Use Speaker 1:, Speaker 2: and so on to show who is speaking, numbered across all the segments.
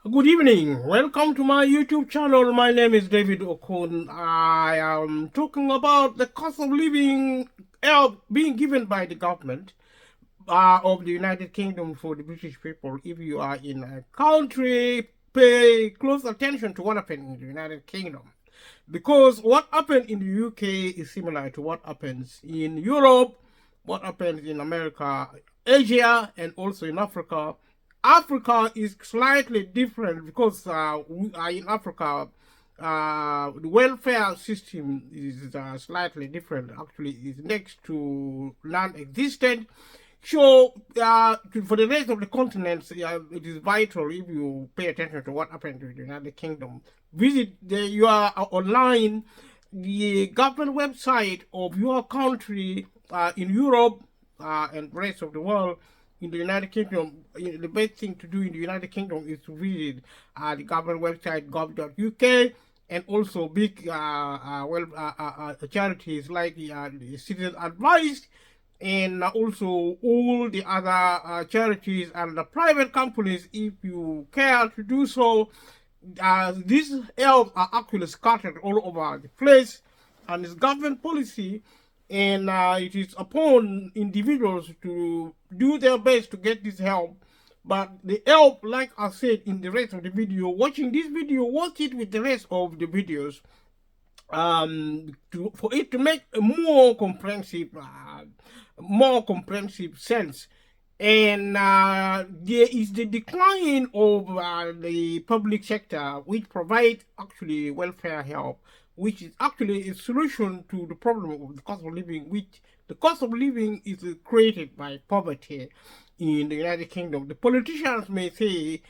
Speaker 1: Good evening. Welcome to my YouTube channel. My name is David Okon. I am talking about the cost of living help being given by the government of the United Kingdom for the British people. If you are in a country, pay close attention to what happened in the United Kingdom. Because what happened in the UK is similar to what happens in Europe, what happens in America, Asia, and also in Africa. Africa is slightly different because we are in Africa. The welfare system is slightly different. Actually, is next to non-existent. So, for the rest of the continents, it is vital if you pay attention to what happened to the United Kingdom. Visit your online the government website of your country in Europe and the rest of the world. In the United Kingdom, the best thing to do in the United Kingdom is to visit the government website gov.uk, and also big charities like the Citizen Advice, and also all the other charities and the private companies, if you care to do so. These helps are actually scattered all over the place, and it's government policy, and it is upon individuals to do their best to get this help. But the help, like I said in the rest of the video, watching this video, watch it with the rest of the videos, for it to make a more comprehensive sense. And there is the decline of the public sector, which provides actually welfare help, which is actually a solution to the problem of the cost of living, which the cost of living is created by poverty in the United Kingdom. The politicians may say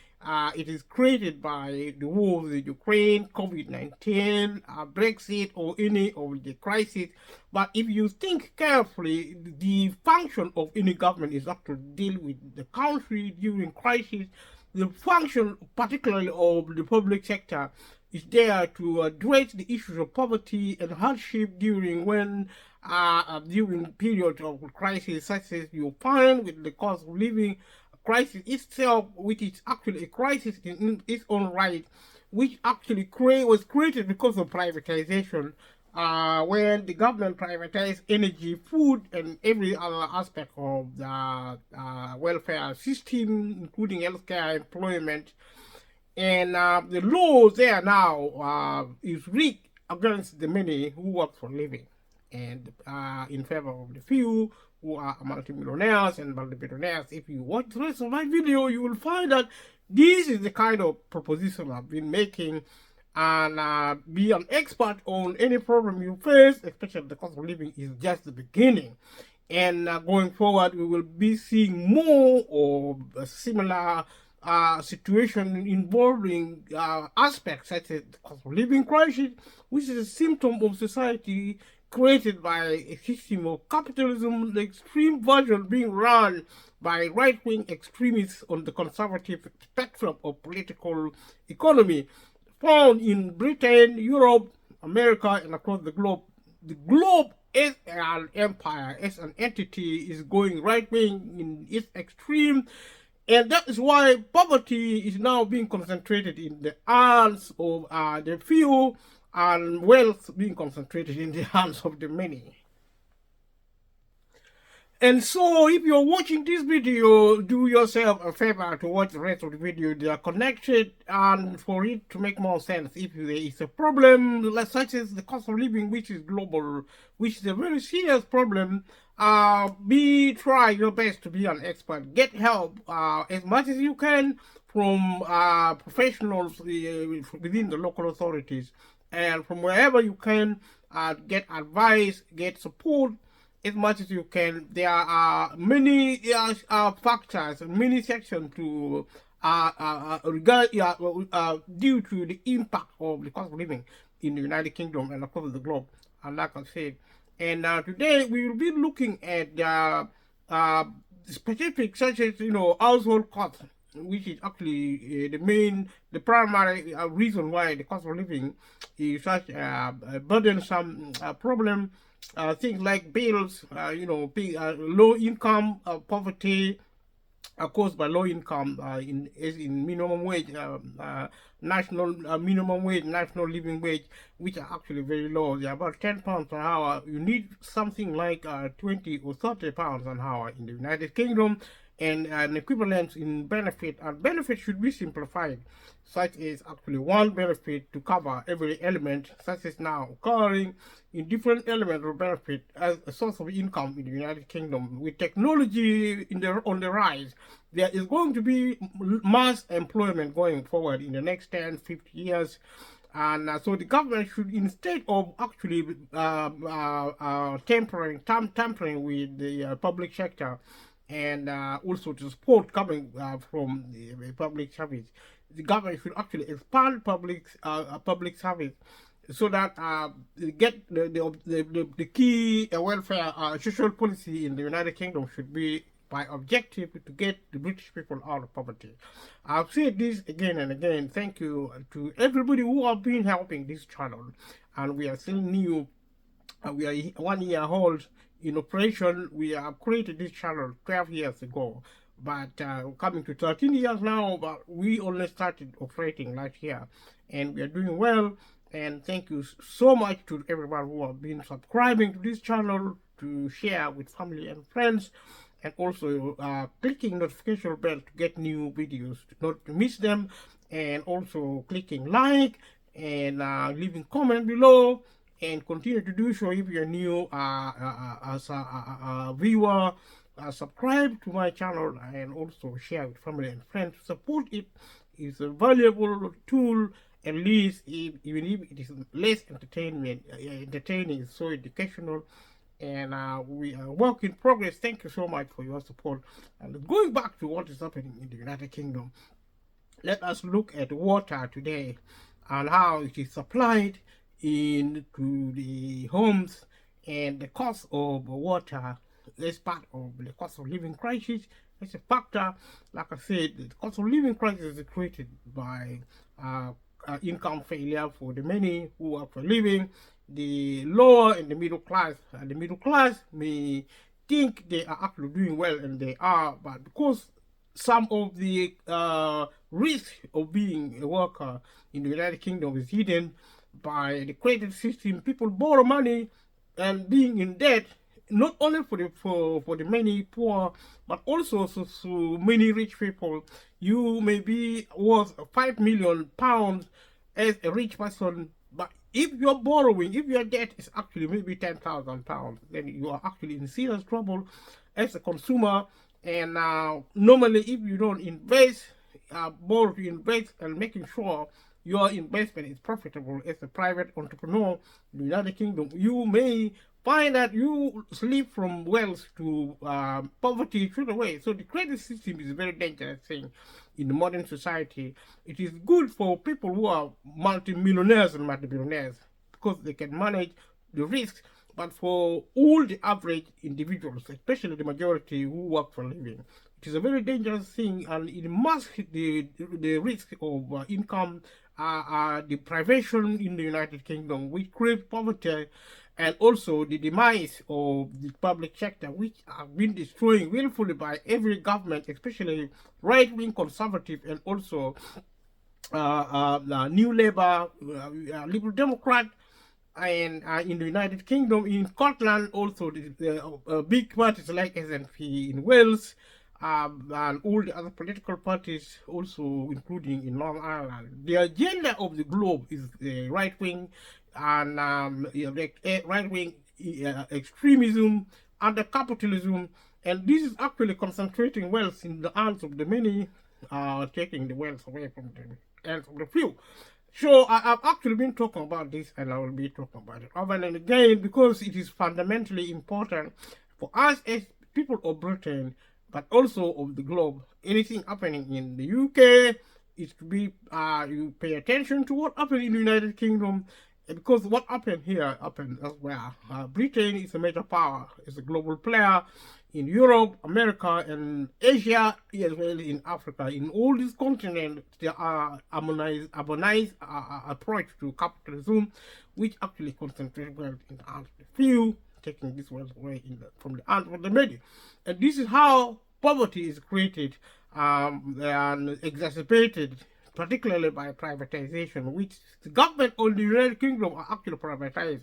Speaker 1: it is created by the wars in Ukraine, COVID-19, Brexit, or any of the crises. But if you think carefully, the function of any government is not to deal with the country during crisis. The function, particularly of the public sector, is there to address the issues of poverty and hardship during periods of crisis, such as you find with the cost of living crisis itself, which is actually a crisis in its own right, which actually was created because of privatization, when the government privatized energy, food, and every other aspect of the welfare system, including healthcare, employment. And the law there now is rigged against the many who work for a living, and in favor of the few who are multimillionaires and multi-billionaires. If you watch the rest of my video, you will find that this is the kind of proposition I've been making, and be an expert on any problem you face, especially the cost of living, is just the beginning. And going forward, we will be seeing more of a similar situation involving aspects such as the cost of living crisis, which is a symptom of society created by a system of capitalism, the extreme version being run by right-wing extremists on the conservative spectrum of political economy, found in Britain, Europe, America, and across the globe. The globe as an empire, as an entity, is going right-wing in its extreme. And that is why poverty is now being concentrated in the hands of the few, and wealth being concentrated in the hands of the many. And so, if you're watching this video, do yourself a favor to watch the rest of the video. They are connected, and for it to make more sense, if there is a problem such as the cost of living, which is global, which is a very serious problem, try your best to be an expert. Get help as much as you can from professionals within the local authorities, and from wherever you can, get advice, get support as much as you can. There are many factors, many sections to regard due to the impact of the cost of living in the United Kingdom and across the globe. And like I said, and today we will be looking at specific, such as household costs, which is actually the primary reason why the cost of living is such a burdensome problem. Things like bills, low income, poverty, caused by low income in minimum wage, national minimum wage, national living wage, which are actually very low. They're about £10 per hour. You need something like 20 or 30 pounds an hour in the United Kingdom, and an equivalent in benefit. And benefit should be simplified, such as actually one benefit to cover every element, such as now occurring in different elements of benefit as a source of income in the United Kingdom. With technology on the rise, there is going to be mass employment going forward in the next 10, 50 years. And so the government should, instead of actually tampering with the public sector, and also to support coming from the public service, the government should actually expand public service, so that get the key welfare social policy in the United Kingdom should be by objective to get the British people out of poverty. I've said this again and again. Thank you to everybody who have been helping this channel, and we are still new. We are 1 year old in operation. We have created this channel 12 years ago, but coming to 13 years now, but we only started operating last year, and we are doing well. And thank you so much to everyone who have been subscribing to this channel, to share with family and friends, and also clicking notification bell to get new videos, not to miss them, and also clicking like and leaving comment below, and continue to do so if you're new as a viewer. Subscribe to my channel and also share with family and friends. Support it. It's a valuable tool, at least even if it is less entertaining, it's so educational. And we are work in progress. Thank you so much for your support. And going back to what is happening in the United Kingdom, let us look at water today and how it is supplied into the homes, and the cost of water is part of the cost of living crisis. It's a factor. Like I said, the cost of living crisis is created by income failure for the many who are for living, the lower and the middle class. And the middle class may think they are actually doing well, and they are, but because some of the risk of being a worker in the United Kingdom is hidden by the credit system, people borrow money and being in debt, not only for the many poor, but also so many rich people. You may be worth £5 million as a rich person, but if you're borrowing, if your debt is actually maybe £10,000, then you are actually in serious trouble as a consumer. And normally, if you don't invest, borrow to invest, and making sure your investment is profitable as a private entrepreneur in the United Kingdom, you may find that you slip from wealth to poverty straight away. So the credit system is a very dangerous thing in the modern society. It is good for people who are multi-millionaires and multi-billionaires because they can manage the risks, but for all the average individuals, especially the majority who work for a living, it is a very dangerous thing, and it masks the risk of income deprivation in the United Kingdom, which creates poverty, and also the demise of the public sector, which have been destroyed willfully by every government, especially right-wing conservative, and also New Labour, Liberal Democrat, and in the United Kingdom, in Scotland, also the big parties like SNP in Wales, and all the other political parties, also including in Northern Ireland. The agenda of the globe is the right wing, and right wing extremism under capitalism, and this is actually concentrating wealth in the hands of the many, taking the wealth away from the hands of the few. So I've actually been talking about this, and I will be talking about it over and again, because it is fundamentally important for us as people of Britain, but also of the globe. Anything happening in the UK is to be, you pay attention to what happened in the United Kingdom, because what happened here happened elsewhere. Britain is a major power, it's a global player in Europe, America, and Asia, as well in Africa. In all these continents, there are harmonized approach to capitalism, which actually concentrates wealth in the hands of the few, taking this wealth away from the hands of the many. And this is how poverty is created and exacerbated, particularly by privatization, which the government of the United Kingdom are actually privatized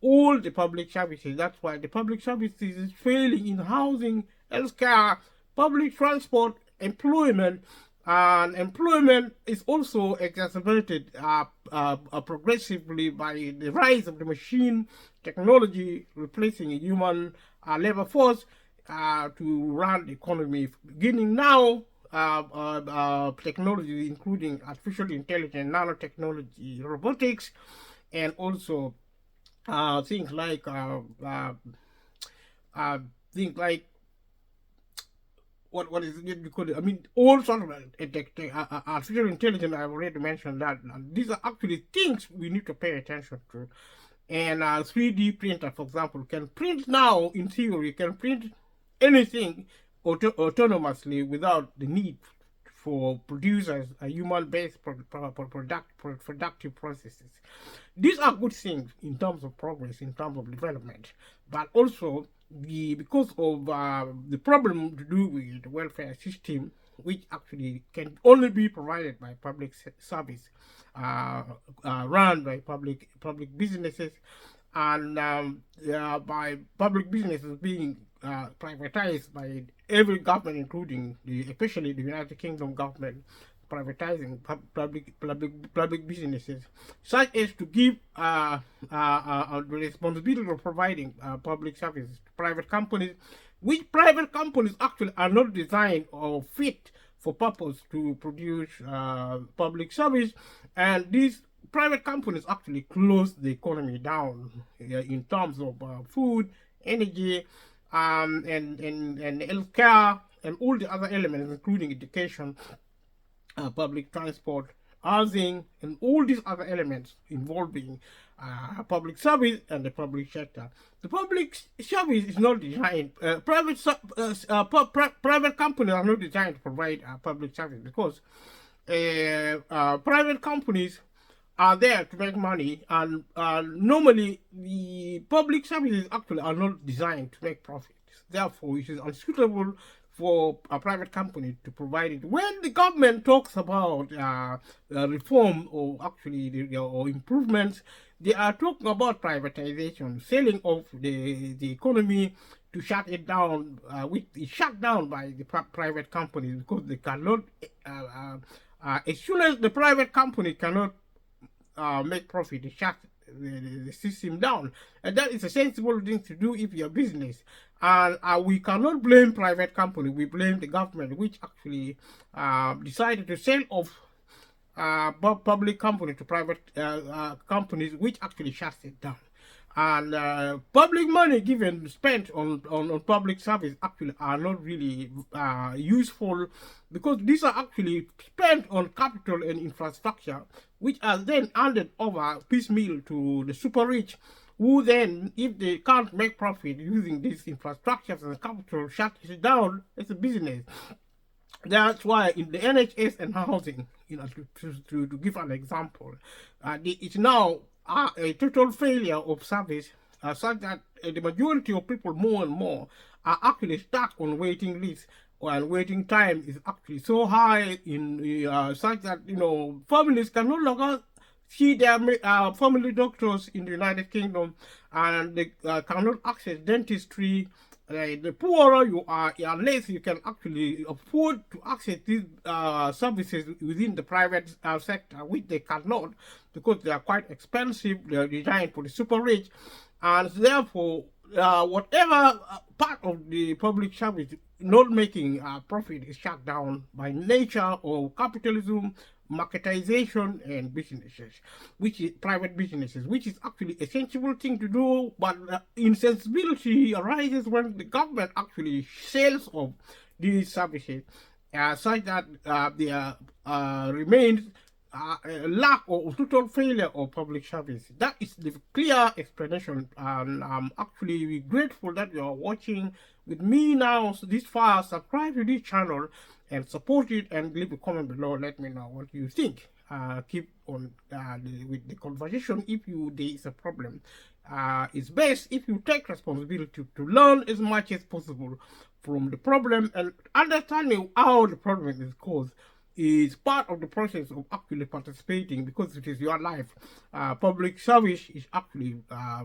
Speaker 1: all the public services. That's why the public services is failing in housing, healthcare, public transport, employment, and employment is also exacerbated progressively by the rise of the machine technology replacing a human labor force to run the economy. Beginning now, technology including artificial intelligence, nanotechnology, robotics, and also things like things like what is it you call it? I mean, all sort of artificial intelligence. I've already mentioned that. And these are actually things we need to pay attention to. And 3D printer, for example, can print now. In theory, can print anything autonomously without the need for producers a human-based productive processes. These are good things in terms of progress, in terms of development, but also because of the problem to do with the welfare system, which actually can only be provided by public service, run by public businesses, and by public businesses being privatized by every government, including especially the United Kingdom government, privatizing public businesses, such as to give the responsibility of providing public services to private companies, which private companies actually are not designed or fit for purpose to produce public service, and these private companies actually close the economy down in terms of food, energy, and healthcare, and all the other elements, including education, public transport, housing, and all these other elements involving public service and the public sector. The public service is not designed, private companies are not designed to provide public service, because private companies are there to make money, and normally the public services actually are not designed to make profits. Therefore, it is unsuitable for a private company to provide it. When the government talks about reform or actually or improvements, they are talking about privatization, selling off the economy to shut it down, which is shut down by the private companies, because they cannot, as soon as the private company cannot make profit, they shut the system down. And that is a sensible thing to do if you're a business. And we cannot blame private company, we blame the government, which actually decided to sell off public company to private companies, which actually shuts it down. And public money spent on public service actually are not really useful, because these are actually spent on capital and infrastructure, which are then handed over piecemeal to the super rich, who then, if they can't make profit using these infrastructures and capital, shut it down as a business. That's why in the NHS and housing, to give an example, it's now a total failure of service, such that the majority of people, more and more, are actually stuck on waiting lists, and waiting time is actually so high in such that families can no longer see their family doctors in the United Kingdom, and they cannot access dentistry. The poorer you are, unless you can actually afford to access these services within the private sector, which they cannot, because they are quite expensive. They are designed for the super rich, and therefore, whatever part of the public service not making profit is shut down by nature or capitalism, marketization, and businesses, which is private businesses, which is actually a sensible thing to do. But insensibility arises when the government actually sells off these services, such that there remains a lack or total failure of public service. That is the clear explanation, and I'm actually grateful that you are watching with me now this far. Subscribe to this channel and support it, and leave a comment below. Let me know what you think. keep on with the conversation if there is a problem. It's best if you take responsibility to learn as much as possible from the problem, and understanding how the problem is caused is part of the process of actually participating, because it is your life. Public service is actually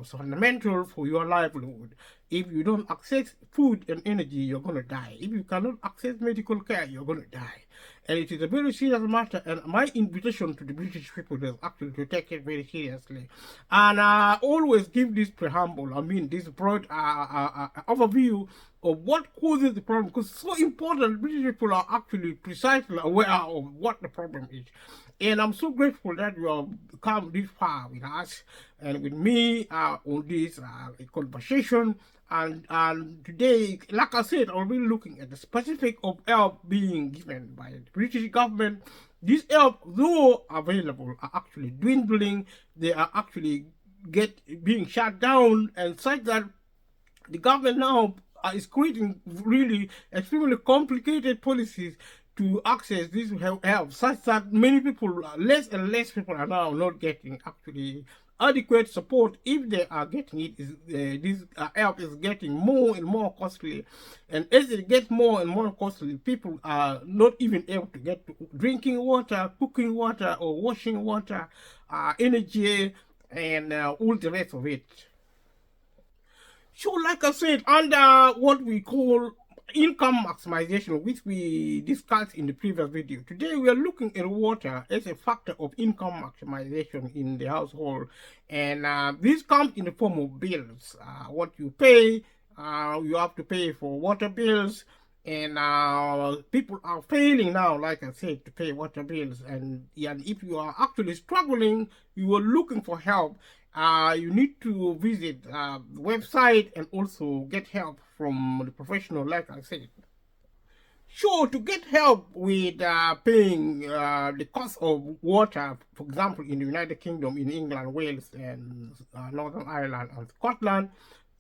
Speaker 1: fundamental for your livelihood. If you don't access food and energy, you're going to die. If you cannot access medical care, you're going to die. And it is a very serious matter. And my invitation to the British people is actually to take it very seriously. And I always give this preamble, this broad overview of what causes the problem, because it's so important. British people are actually precisely aware of what the problem is. And I'm so grateful that you have come this far with us and with me on this conversation. And today, like I said, I'll be looking at the specific of help being given by the British government. This help, though available, are actually dwindling. They are actually being shut down, and such that the government now is creating really extremely complicated policies to access this help, such that many people, less and less people, are now not getting actually adequate support. If they are getting it, this help is getting more and more costly, and as it gets more and more costly, people are not even able to get to drinking water, cooking water, or washing water, energy, and all the rest of it. So, like I said, under what we call income maximization, which we discussed in the previous video, today we are looking at water as a factor of income maximization in the household. And this comes in the form of bills. What you pay, you have to pay for water bills. And people are failing now, like I said, to pay water bills. And if you are actually struggling, you are looking for help, you need to visit the website and also get help from the professional, like I said. So to get help with paying the cost of water, for example, in the United Kingdom, in England, Wales, and Northern Ireland and Scotland,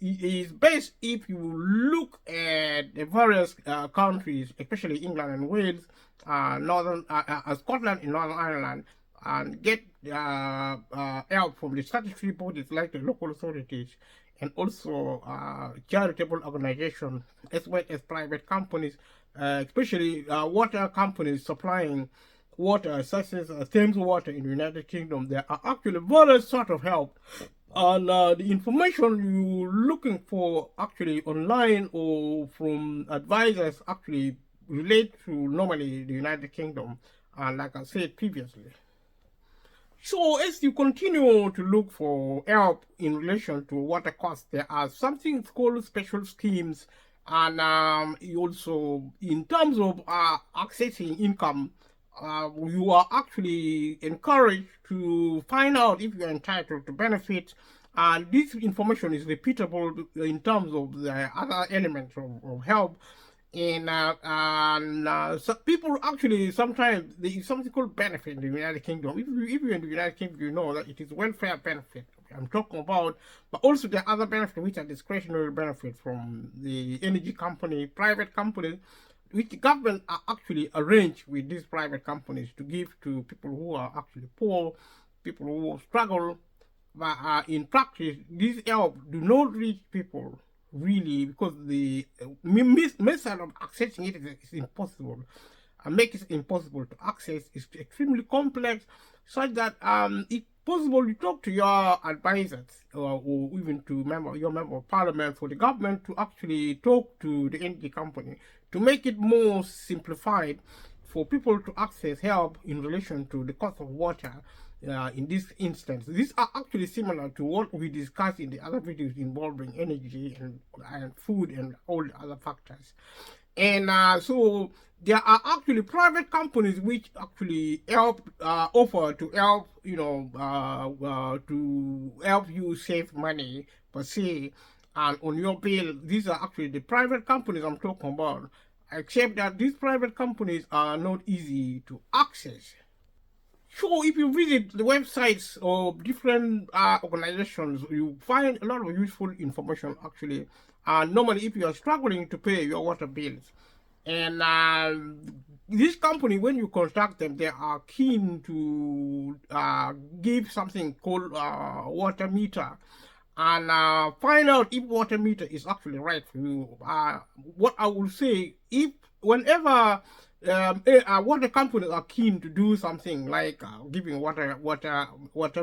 Speaker 1: it is best if you look at the various countries, especially England and Wales, Scotland and Northern Ireland, and get help from the statutory bodies like the local authorities, and also charitable organizations, as well as private companies, especially water companies supplying water, such as Thames Water in the United Kingdom. There are actually various sort of help. And the information you're looking for actually online or from advisors actually relate to normally the United Kingdom, like I said previously. So as you continue to look for help in relation to water costs, there are something called special schemes, and also in terms of accessing income, you are actually encouraged to find out if you are entitled to benefits, and this information is repeatable in terms of the other elements of help. And so people actually, sometimes there is something called benefit in the United Kingdom. If you're in the United Kingdom, you know that it is welfare benefit I'm talking about, but also the other benefits which are discretionary benefits from the energy company, private companies, which the government are actually arranged with these private companies to give to people who are actually poor, people who struggle. But in practice, these help do not reach people really, because the method of accessing it is impossible, and make it impossible to access. Is extremely complex, such that it's possible you talk to your advisors or even to your member of parliament for the government to actually talk to the energy company to make it more simplified for people to access help in relation to the cost of water. In this instance, these are actually similar to what we discussed in the other videos involving energy and food and all the other factors. And so there are actually private companies which actually help offer to help to help you save money per se, and on your bill. These are actually the private companies I'm talking about, except that these private companies are not easy to access. So if you visit the websites of different organizations, you find a lot of useful information actually. And normally, if you are struggling to pay your water bills, And this company, when you contact them, they are keen to give something called water meter, and find out if water meter is actually right for you. What I will say, if whenever water companies are keen to do something like giving water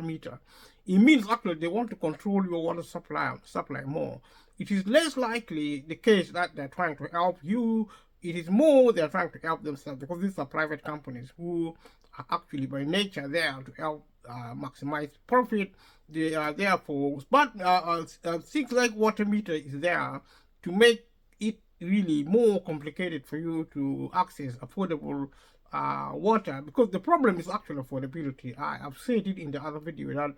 Speaker 1: meter, it means actually they want to control your water supply more. It is less likely the case that they're trying to help you. It is more they're trying to help themselves, because these are private companies who are actually by nature there to help maximize profit. They are there for, but things like water meter is there to make it really more complicated for you to access affordable water, because the problem is actually affordability. I have said it in the other video that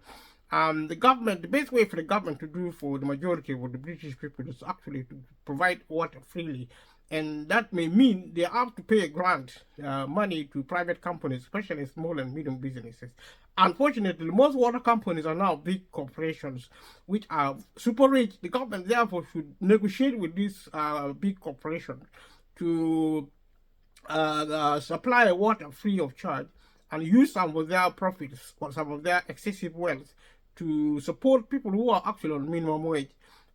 Speaker 1: the best way for the government to do for the majority of the British people is actually to provide water freely. And that may mean they have to pay a grant money to private companies, especially small and medium businesses. Unfortunately, most water companies are now big corporations, which are super rich. The government therefore should negotiate with these big corporations to supply water free of charge, and use some of their profits or some of their excessive wealth to support people who are actually on minimum wage.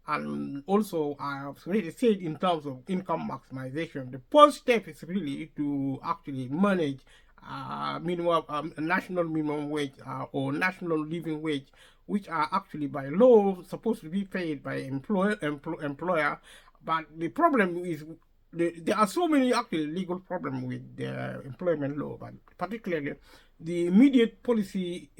Speaker 1: And also, I have already said, in terms of income maximization, the first step is really to actually manage national minimum wage or national living wage, which are actually by law supposed to be paid by employer. But the problem is there are so many actually legal problems with the employment law, but particularly the immediate policy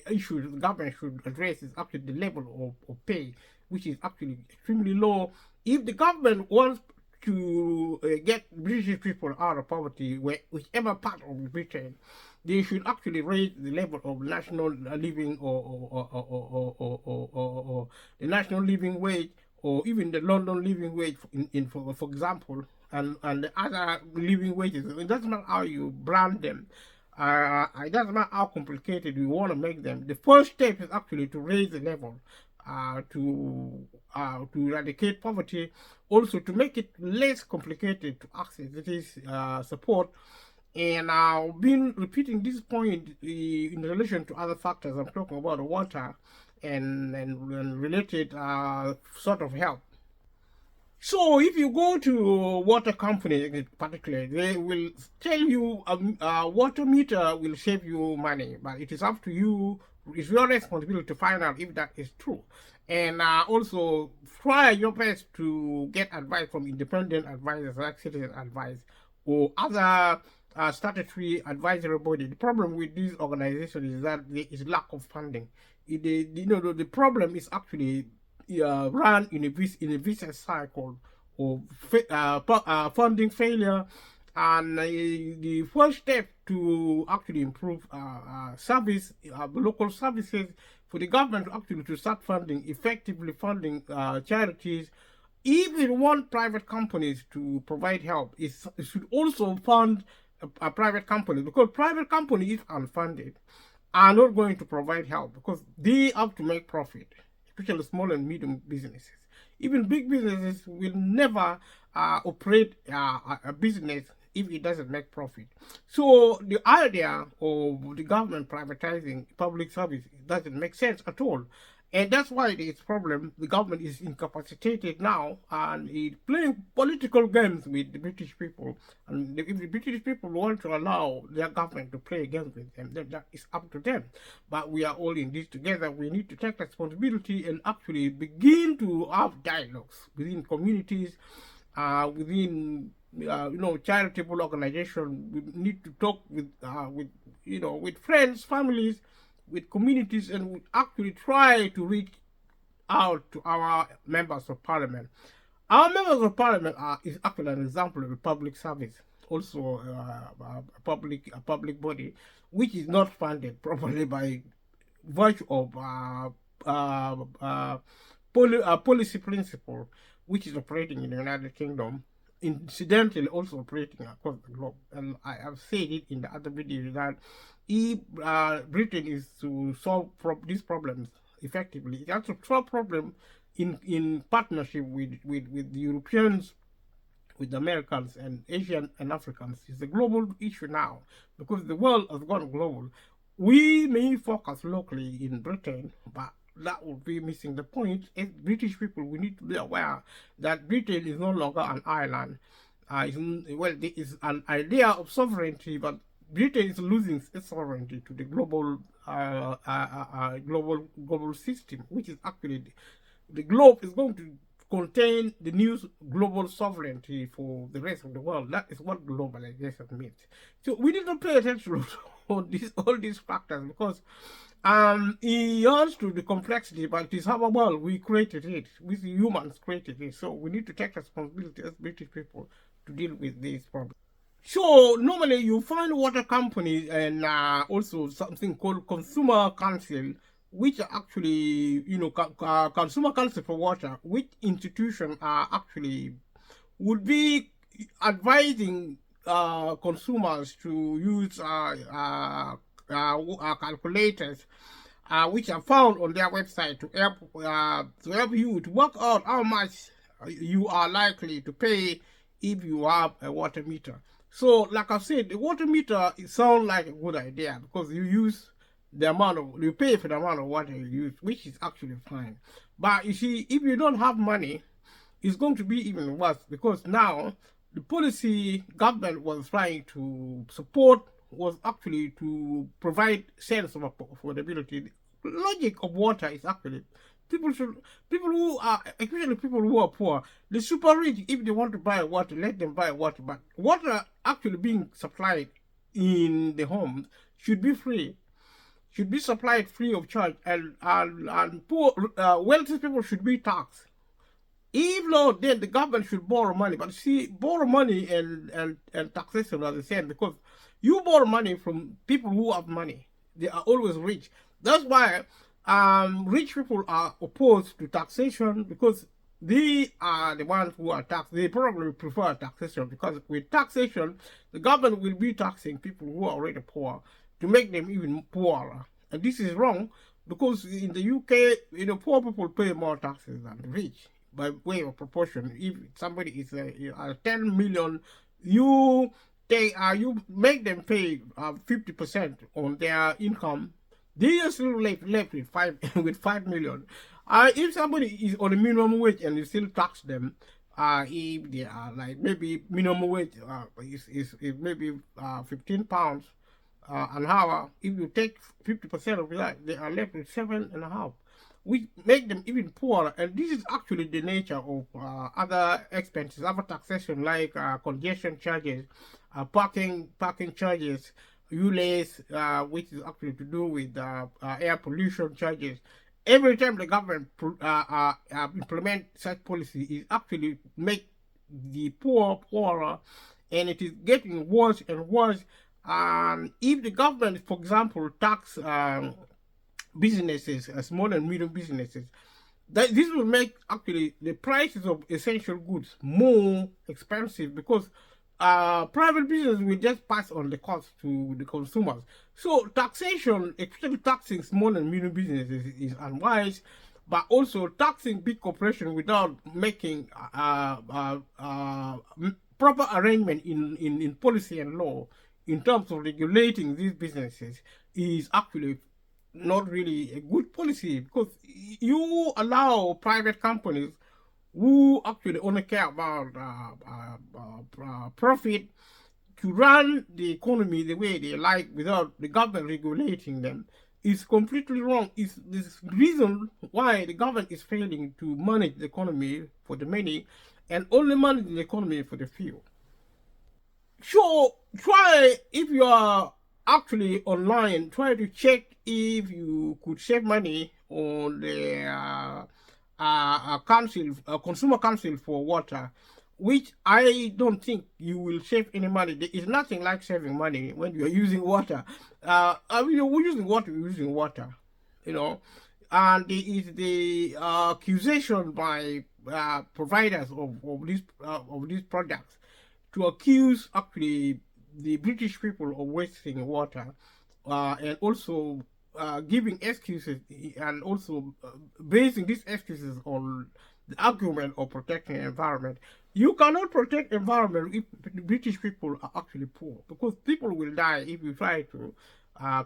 Speaker 1: issues the government should address is actually the level of pay, which is actually extremely low. If the government wants to get British people out of poverty, whichever part of Britain, they should actually raise the level of national living or the national living wage, or even the London living wage, for example, and the other living wages. It doesn't matter how you brand them. It doesn't matter how complicated you want to make them. The first step is actually to raise the level, to eradicate poverty, also to make it less complicated to access this support. And I've been repeating this point in relation to other factors. I'm talking about water and related sort of help. So if you go to water company particularly, they will tell you water meter will save you money, but it is up to you. It's your responsibility to find out if that is true. And also try your best to get advice from independent advisors like Citizen Advice or other statutory advisory body. The problem with these organizations is that there is lack of funding. The problem is actually run in a vicious cycle of funding failure. And the first step to actually improve local services, for the government actually to start effectively funding charities. If it want private companies to provide help, it should also fund a private company, because private companies, if unfunded, are not going to provide help, because they have to make profit, especially small and medium businesses. Even big businesses will never operate a business if it doesn't make profit. So the idea of the government privatizing public service doesn't make sense at all. And that's why there is problem. The government is incapacitated now, and is playing political games with the British people. And if the British people want to allow their government to play games with them, then that is up to them. But we are all in this together. We need to take responsibility and actually begin to have dialogues within communities, within charitable organizations. We need to talk with friends, families, with communities, and we actually try to reach out to our members of parliament. Our members of parliament is actually an example of a public service, also a public body, which is not funded properly by virtue of policy principle, which is operating in the United Kingdom, incidentally also operating across the globe. And I have said it in the other video that if Britain is to solve these problems effectively, it has to solve problem in partnership with the Europeans with the Americans and Asian and Africans. It's a global issue now because the world has gone global. We may focus locally in Britain, but that would be missing the point. As British people, we need to be aware that Britain is no longer an island. Well, there is an idea of sovereignty, but Britain is losing its sovereignty to the global system, which is actually the globe is going to contain the new global sovereignty for the rest of the world. That is what globalization means. So we need to pay attention to all these factors because it adds to the complexity, but it is our world. We created it. We humans created it. So we need to take responsibility as British people to deal with these problems. So normally you find water companies and also something called consumer council, which are actually, consumer council for water, which institutions are actually would be advising consumers to use calculators, which are found on their website to help you to work out how much you are likely to pay if you have a water meter. So, like I said, the water meter, it sounds like a good idea because you pay for the amount of water you use, which is actually fine. But you see, if you don't have money, it's going to be even worse because now the policy government was trying to support was actually to provide sense of affordability. The logic of water is actually people who are, especially people who are poor, the super rich, if they want to buy water, let them buy water. But water actually being supplied in the home should be free, should be supplied free of charge, and poor wealthy people should be taxed. If not, then the government should borrow money. But see, borrow money and taxation are the same because you borrow money from people who have money. They are always rich. That's why rich people are opposed to taxation because they are the ones who are taxed. They probably prefer taxation because with taxation, the government will be taxing people who are already poor to make them even poorer. And this is wrong because in the UK, poor people pay more taxes than the rich by way of proportion. If somebody is 10 million, you make them pay 50% on their income. They are still left with 5 million. If somebody is on a minimum wage and you still tax them, if they are like maybe minimum wage is maybe £15 an hour, if you take 50% of that, they are left with 7.5, which make them even poorer. And this is actually the nature of other expenses, other taxation like congestion charges, parking charges, ULEZ, which is actually to do with air pollution charges. Every time the government implement such policy, it actually make the poor poorer, and it is getting worse and worse. If the government, for example, tax businesses, small and medium businesses, this will make actually the prices of essential goods more expensive because private business will just pass on the cost to the consumers. So taxation, especially taxing small and medium businesses, is unwise, but also taxing big corporations without making proper arrangement in policy and law in terms of regulating these businesses is actually not really a good policy because you allow private companies who actually only care about profit to run the economy the way they like without the government regulating them. Is completely wrong. It's this reason why the government is failing to manage the economy for the many and only manage the economy for the few. So try, if you are actually online, try to check if you could save money on the consumer council for water, which I don't think you will save any money. There is nothing like saving money when you are using water. We're using water, and there is the accusation by providers of these products to accuse actually the British people of wasting water, and also giving excuses, and also basing these excuses on the argument of protecting the environment. You cannot protect environment if the British people are actually poor, because people will die if you try to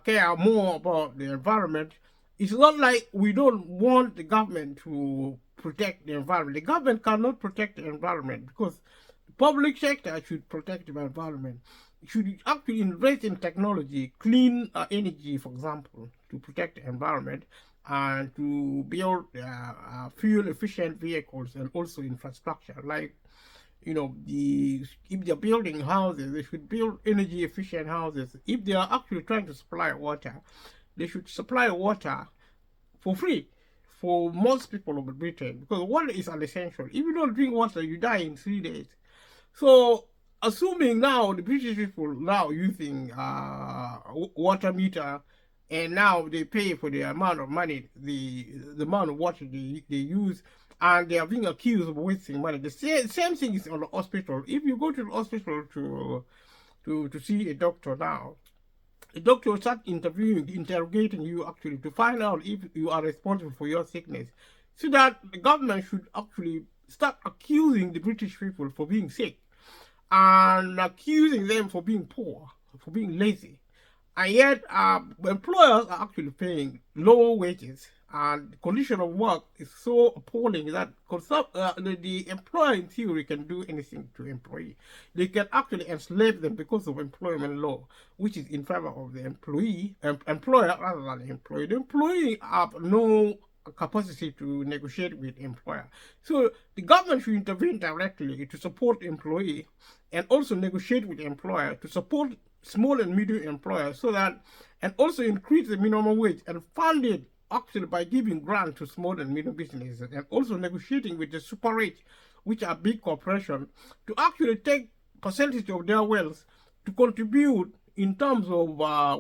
Speaker 1: care more about the environment. It's not like we don't want the government to protect the environment. The government cannot protect the environment because the public sector should protect the environment. It should actually invest in technology, clean energy, for example, to protect the environment and to build fuel efficient vehicles and also infrastructure like the if they're building houses, they should build energy efficient houses. If they are actually trying to supply water, they should supply water for free for most people of Britain, because water is an essential. If you don't drink water, you die in 3 days. So assuming now the British people now using water meter, and now they pay for the amount of money, the amount of water they use, and they are being accused of wasting money. The same thing is on the hospital. If you go to the hospital to see a doctor now, the doctor will start interrogating you actually to find out if you are responsible for your sickness. So that the government should actually start accusing the British people for being sick and accusing them for being poor, for being lazy. And yet, employers are actually paying low wages, and the condition of work is so appalling that the employer in theory can do anything to employee. They can actually enslave them because of employment law, which is in favor of the employer rather than the employee. The employee have no capacity to negotiate with employer. So the government should intervene directly to support employee and also negotiate with the employer to support small and medium employers, so that, and also increase the minimum wage and fund it actually by giving grants to small and medium businesses, and also negotiating with the super rich, which are big corporations, to actually take percentage of their wealth to contribute in terms of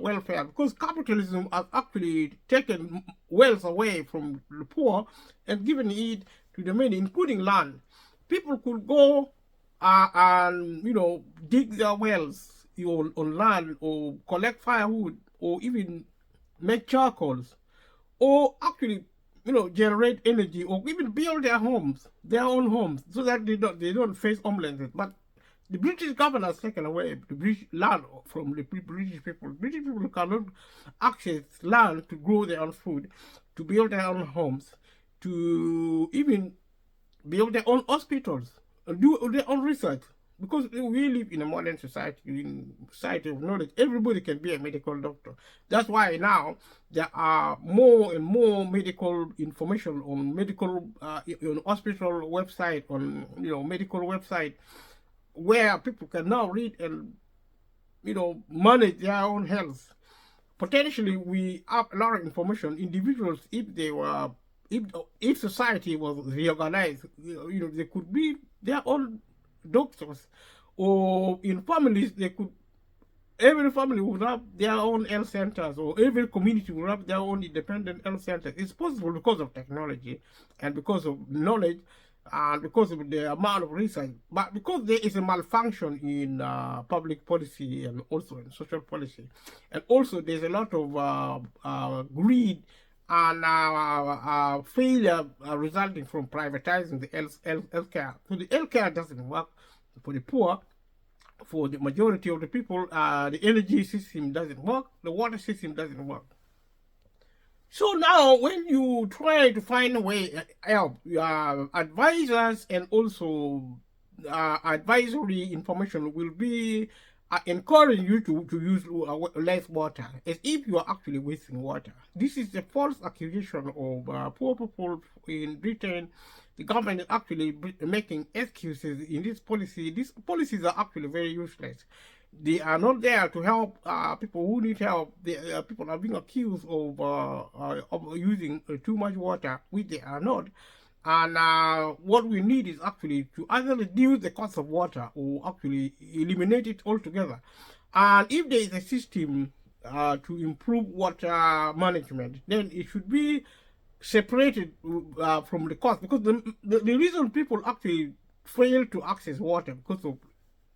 Speaker 1: welfare, because capitalism has actually taken wealth away from the poor and given it to the many, including land. People could go and dig their wells on land, or collect firewood, or even make charcoals, or actually generate energy, or even build their own homes, so that they don't face homelessness. But the British government has taken away the British land from the British people. British people cannot access land to grow their own food, to build their own homes, to even build their own hospitals, and do their own research. Because we live in a modern society, in society of knowledge, everybody can be a medical doctor. That's why now there are more and more medical information on medical, on hospital website, on medical website, where people can now read and manage their own health. Potentially, we have a lot of information. Individuals, if they were, if society was reorganized, they could be their own doctors, or in families every family would have their own health centers, or every community would have their own independent health centers. It's possible because of technology and because of knowledge and because of the amount of research. But because there is a malfunction in public policy and also in social policy, and also there's a lot of greed and failure resulting from privatizing the healthcare. So the healthcare doesn't work for the poor, for the majority of the people. The energy system doesn't work, the water system doesn't work. So now, when you try to find a way help, advisors and also advisory information will be encouraging you to use less water, as if you are actually wasting water. This is a false accusation of poor people in Britain. The government is actually making excuses in this policy. These policies are actually very useless. They are not there to help people who need help. People are being accused of using too much water, which they are not. And what we need is actually to either reduce the cost of water or actually eliminate it altogether. And if there is a system to improve water management, then it should be separated from the cost. Because the reason people actually fail to access water, because of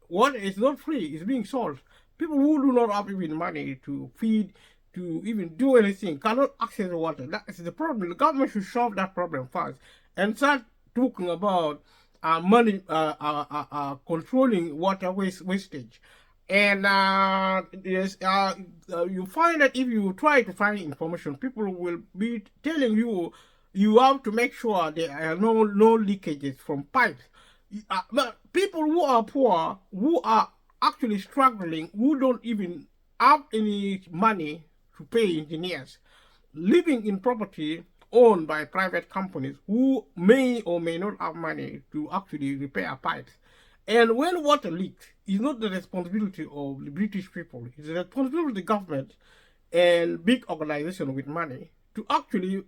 Speaker 1: water is not free, it's being sold. People who do not have even money to feed, to even do anything, cannot access water. That is the problem. The government should solve that problem first and start talking about money controlling water wastage. And yes, you find that if you try to find information, people will be telling you you have to make sure there are no leakages from pipes. But people who are poor, who are actually struggling, who don't even have any money to pay engineers, living in property owned by private companies who may or may not have money to actually repair pipes. And when water leaks, it's not the responsibility of the British people, it's the responsibility of the government and big organizations with money to actually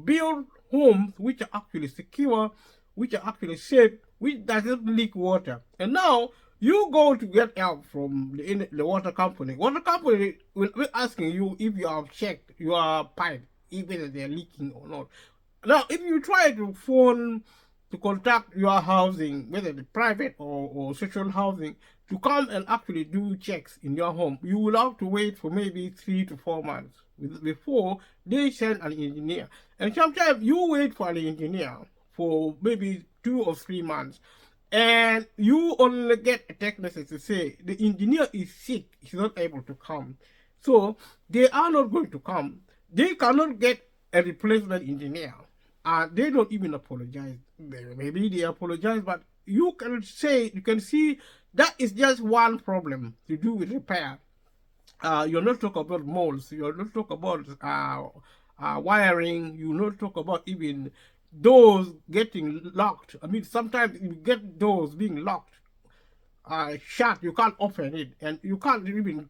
Speaker 1: build homes which are actually secure, which are actually safe, which doesn't leak water. And now you go to get help from the water company. Water company will be asking you if you have checked your pipe, even they're leaking or not. Now, if you try to phone to contact your housing, whether the private or social housing, to come and actually do checks in your home, you will have to wait for maybe 3 to 4 months before they send an engineer. And sometimes you wait for an engineer for maybe 2 or 3 months, and you only get a text message to say the engineer is sick, he's not able to come. So they are not going to come. They cannot get a replacement engineer. They don't even apologize. Maybe they apologize, but you can see that is just one problem to do with repair. You're not talking about molds. You're not talking about wiring. You not talk about even doors getting locked. I mean, sometimes you get doors being locked, shut. You can't open it, and you can't even,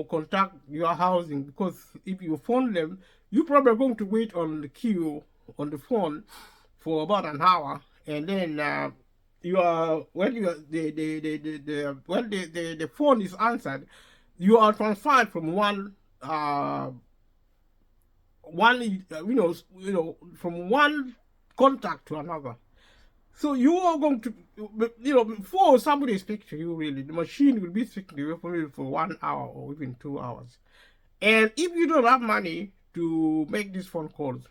Speaker 1: contact your housing, because if you phone them, you probably going to wait on the queue on the phone for about an hour, and then you are when you are when the phone is answered, you are transferred from from one contact to another. So you are going to, before somebody speaks to you, really, the machine will be speaking to you for 1 hour or even 2 hours. And if you don't have money to make these phone calls,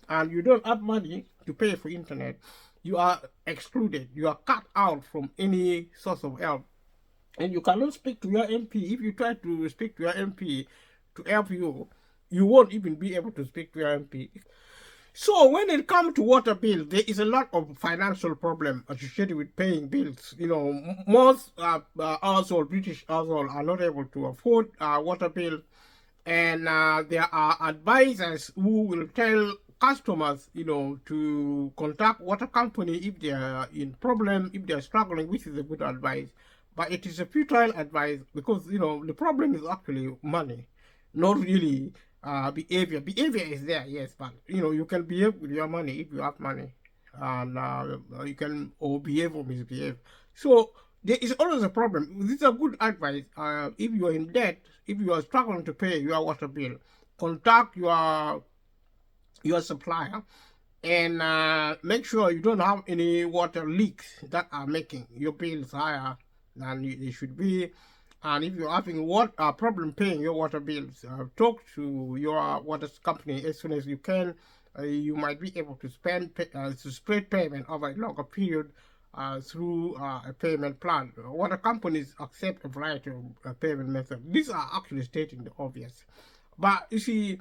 Speaker 1: and you don't have money to pay for internet, you are excluded. You are cut out from any source of help. And you cannot speak to your MP. If you try to speak to your MP to help you, you won't even be able to speak to your MP. So when it comes to water bills, there is a lot of financial problem associated with paying bills. Most household, British household, are not able to afford water bill, and there are advisors who will tell customers, to contact water company if they are in problem, if they are struggling, which is a good advice. But it is a futile advice, because the problem is actually money, not really behavior. Behavior is there, yes, but you can behave with your money if you have money, and you can or behave or misbehave. So there is always a problem. This is a good advice. If you are in debt, if you are struggling to pay your water bill, contact your supplier, and make sure you don't have any water leaks that are making your bills higher than they should be. And if you're having problem paying your water bills, talk to your water company as soon as you can. You might be able to spread payment over a longer period through a payment plan. Water companies accept a variety of payment methods. These are actually stating the obvious. But you see,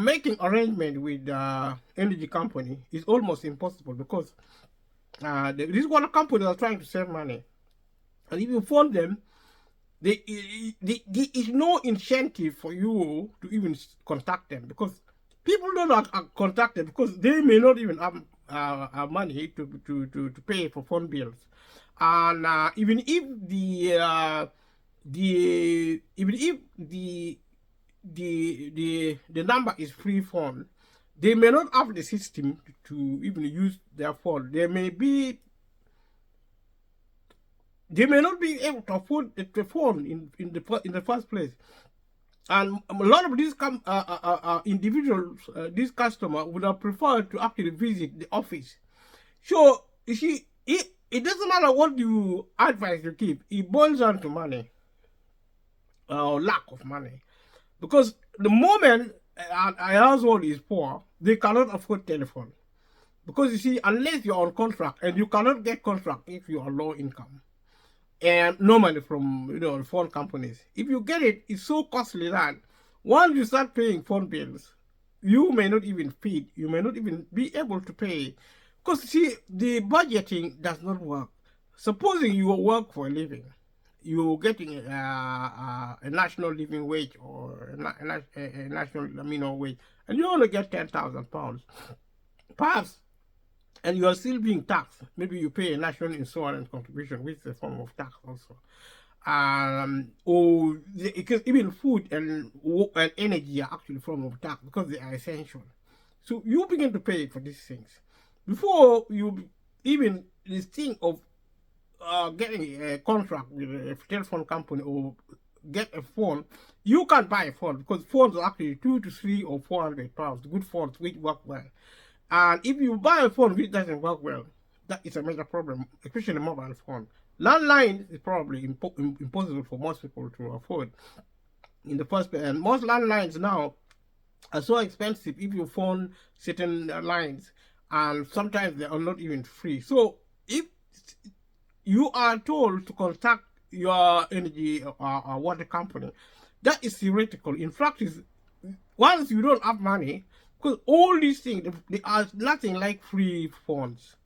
Speaker 1: making arrangement with energy company is almost impossible, because these water companies are trying to save money. And if you phone them, there is no incentive for you to even contact them, because people don't contact them because they may not even have money to pay for phone bills. And even if the number is free phone, they may not have the system to even use their phone. They may not be able to afford the phone in the first place. And a lot of these individuals, these customers, would have preferred to actually visit the office. So you see, it doesn't matter what you advise you give. It boils down to money, or lack of money. Because the moment a household is poor, they cannot afford telephone. Because you see, unless you're on contract, and you cannot get contract if you are low income, and normally from phone companies, if you get it, it's so costly that once you start paying phone bills, you may not even feed, you may not even be able to pay, because see, the budgeting does not work. Supposing you work for a living, you're getting a national living wage or a national minimum wage, and you only get £10,000, perhaps, and you are still being taxed. Maybe you pay a national insurance contribution, which is a form of tax also. Or because even food and energy are actually a form of tax because they are essential. So you begin to pay for these things before you even this thing of getting a contract with a telephone company or get a phone. You can't buy a phone because phones are actually £200 to £300 or £400, good phones which work well. And if you buy a phone which doesn't work well, that is a major problem, especially a mobile phone. Landline is probably impossible for most people to afford in the first place. And most landlines now are so expensive if you phone certain lines, and sometimes they are not even free. So if you are told to contact your energy or water company, that is theoretical. In practice, once you don't have money, because all these things, they are nothing like free phones.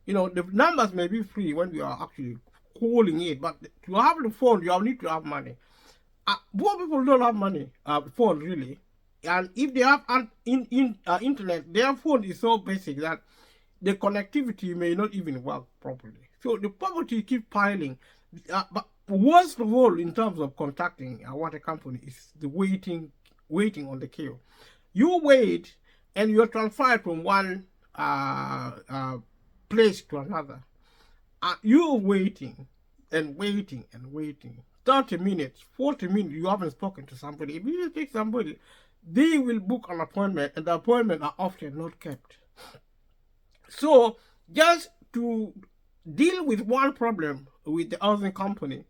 Speaker 1: The numbers may be free when you are actually calling it, but to have the phone, you need to have money. Poor people don't have money, phone really. And if they have internet, their phone is so basic that the connectivity may not even work properly. So the poverty keeps piling. But worst of all, in terms of contacting a water company, is the waiting on the queue. You wait, and you're transferred from one place to another. You're waiting and waiting and waiting. 30 minutes, 40 minutes, you haven't spoken to somebody. If you speak to somebody, they will book an appointment, and the appointments are often not kept. So just to deal with one problem with the housing company,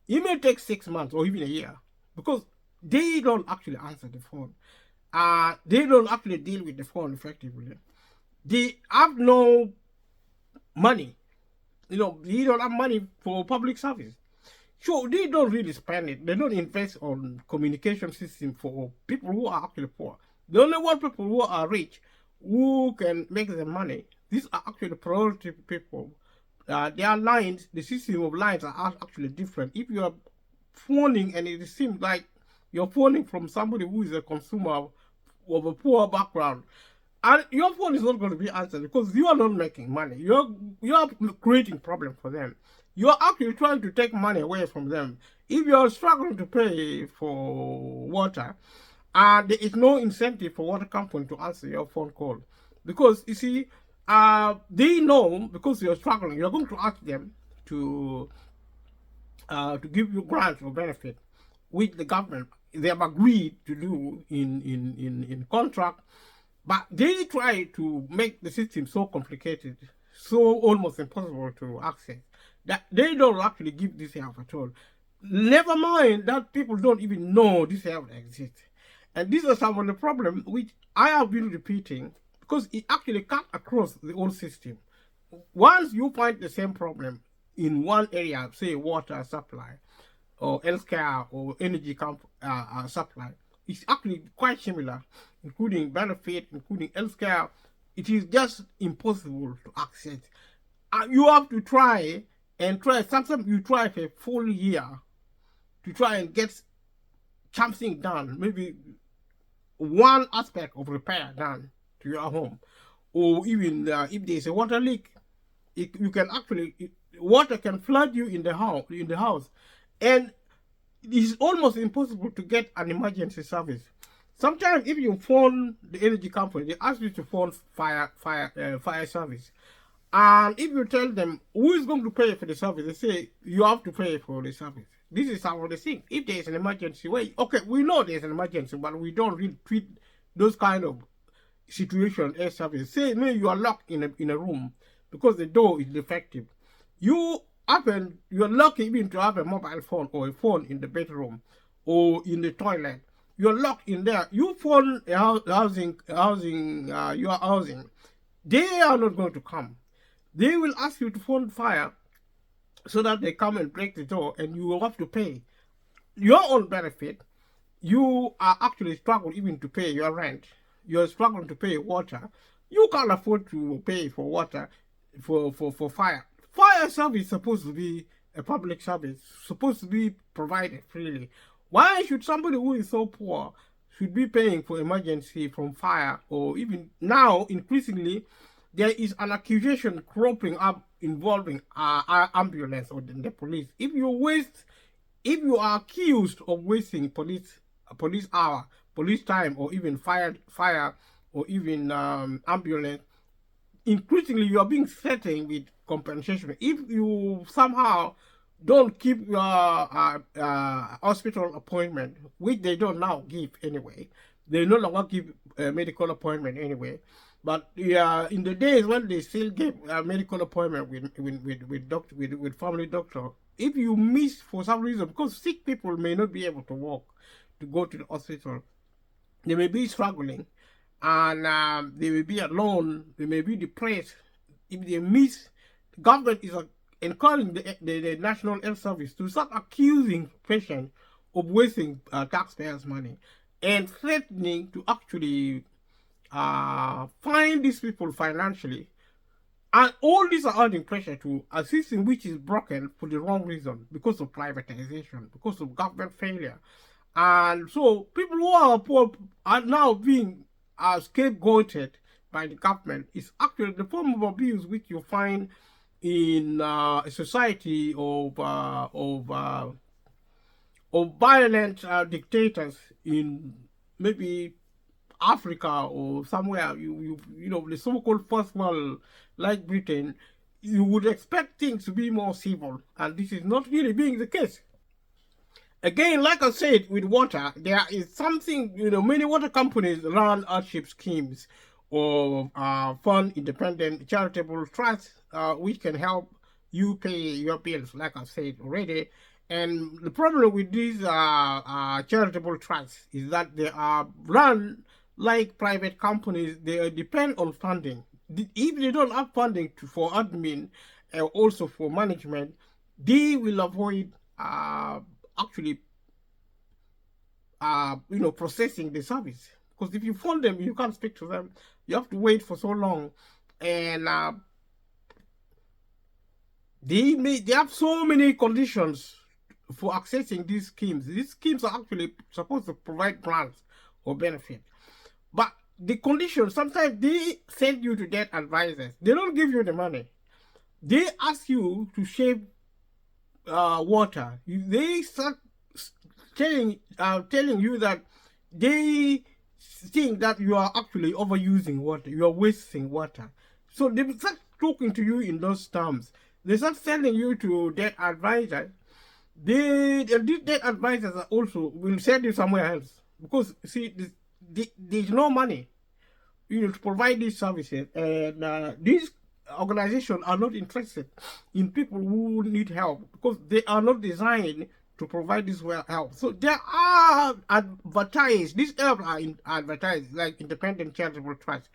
Speaker 1: it may take 6 months or even a year, because they don't actually answer the phone. They don't actually deal with the phone effectively. They have no money. They don't have money for public service. So they don't really spend it. They don't invest on communication system for people who are actually poor. They only want people who are rich, who can make the money. These are actually priority people. Their lines, the system of lines are actually different. If you are phoning and it seems like you're phoning from somebody who is a consumer of a poor background, and your phone is not going to be answered because you are not making money. You're creating problem for them. You're actually trying to take money away from them. If you're struggling to pay for water, there is no incentive for water company to answer your phone call, because you see, they know because you're struggling, you're going to ask them to give you grants or benefit, which the government, they have agreed to do in contract, but they try to make the system so complicated, so almost impossible to access, that they don't actually give this help at all. Never mind that people don't even know this help exists. And these are some of the problems which I have been repeating, because it actually cuts across the whole system. Once you find the same problem in one area, say water supply, or healthcare, or energy supply, it's actually quite similar, including benefit, including healthcare. It is just impossible to access. You have to try and try. Sometimes you try for a full year to try and get something done, maybe one aspect of repair done to your home, or even if there's a water leak, you can actually, water can flood you in the house, and it's almost impossible to get an emergency service. Sometimes if you phone the energy company, they ask you to phone fire service, and if you tell them who is going to pay for the service, they say you have to pay for the service. This is how they think. If there's an emergency, okay, we know there's an emergency, but we don't really treat those kind of situation as service. Say maybe you are locked in a room because the door is defective. You're lucky even to have a mobile phone or a phone in the bedroom or in the toilet. You're locked in there. You phone your housing. They are not going to come. They will ask you to phone fire so that they come and break the door, and you will have to pay your own benefit. You are actually struggling even to pay your rent. You're struggling to pay water. You can't afford to pay for water for fire. Fire service is supposed to be a public service, supposed to be provided freely. Why should somebody who is so poor should be paying for emergency from fire? Or even now, increasingly, there is an accusation cropping up involving ambulance or the police. If you are accused of wasting police hour, police time, or even fire, or even ambulance, increasingly you are being threatened with compensation. If you somehow don't keep your hospital appointment, which they don't now give anyway, they no longer give a medical appointment anyway. But in the days when they still give a medical appointment with family doctor, if you miss for some reason, because sick people may not be able to walk to go to the hospital, they may be struggling, and they may be alone, they may be depressed. If they miss, the government is encouraging the National Health Service to start accusing patients of wasting taxpayers' money and threatening to actually find these people financially. And all these are adding pressure to a system which is broken for the wrong reason, because of privatization, because of government failure. And so people who are poor are now being scapegoated by the government. It's actually the form of abuse which you find in a society of violent dictators in maybe Africa or somewhere. You know, the so-called first world like Britain, you would expect things to be more civil, and this is not really being the case. Again, like I said, with water, there is something, many water companies run hardship schemes or fund independent charitable trusts which can help you pay your bills, like I said already. And the problem with these charitable trusts is that they are run like private companies. They depend on funding. If they don't have funding for admin and also for management, they will avoid actually processing the service, because if you phone them, you can't speak to them, you have to wait for so long, and they have so many conditions for accessing these schemes. These schemes are actually supposed to provide grants or benefit, but the conditions, sometimes they send you to debt advisors. They don't give you the money. They ask you to shave water. They start telling you that they think that you are actually overusing water, you are wasting water. So they start talking to you in those terms. They start sending you to debt advisors. These debt advisors are also will send you somewhere else, because see, there's no money to provide these services, and these organizations are not interested in people who need help, because they are not designed to provide this help. So there are advertised, these help are advertised like independent charitable trusts.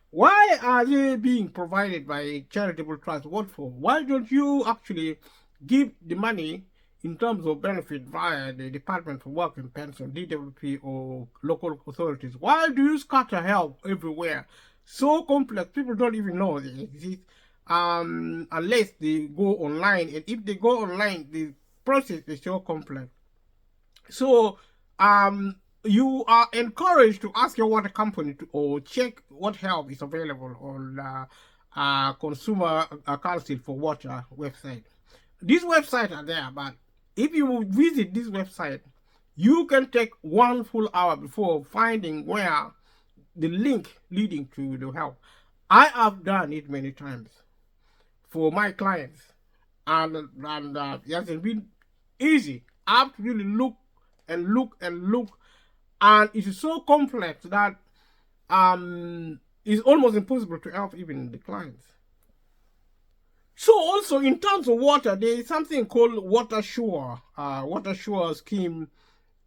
Speaker 1: Why are they being provided by charitable trusts? What for? Why don't you actually give the money in terms of benefit via the Department for Work and Pension, DWP, or local authorities? Why do you scatter help everywhere? So complex, people don't even know they exist unless they go online. And if they go online, the process is so complex. So you are encouraged to ask your water company or check what help is available on Consumer Council for Water website. These websites are there, but if you visit this website, you can take 1 full hour before finding where the link leading to the help. I have done it many times for my clients, and it hasn't been easy. I have to really look, and it is so complex that it's almost impossible to help even the clients. So also in terms of water, there is something called Water Sure scheme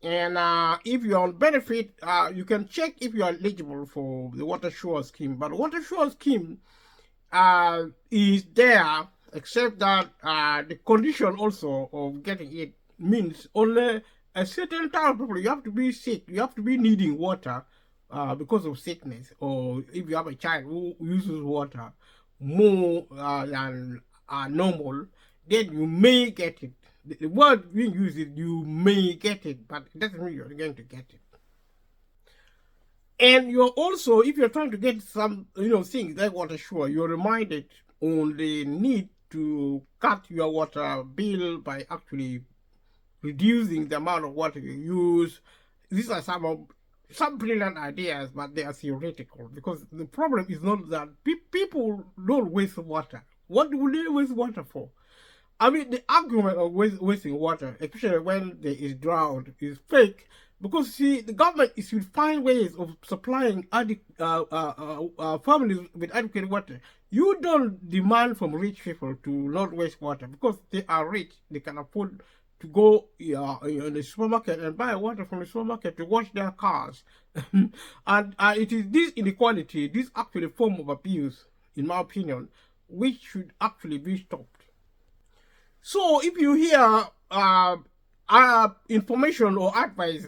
Speaker 1: And if you're on benefit, you can check if you are eligible for the water shower scheme. But the water shower scheme is there, except that the condition also of getting it means only a certain type of people. You have to be sick, you have to be needing water because of sickness, or if you have a child who uses water more than normal, then you may get it. The word being used is you may get it, but it doesn't mean you're going to get it. And you're also, if you're trying to get some, things like water shower, you're reminded on the need to cut your water bill by actually reducing the amount of water you use. These are some brilliant ideas, but they are theoretical, because the problem is not that people don't waste water. What do they waste water for? I mean, the argument of wasting water, especially when there is drought, is fake, because see, the government should find ways of supplying families with adequate water. You don't demand from rich people to not waste water because they are rich; they can afford to go in the supermarket and buy water from the supermarket to wash their cars. And it is this inequality, this actually form of abuse, in my opinion, which should actually be stopped. So if you hear information or advice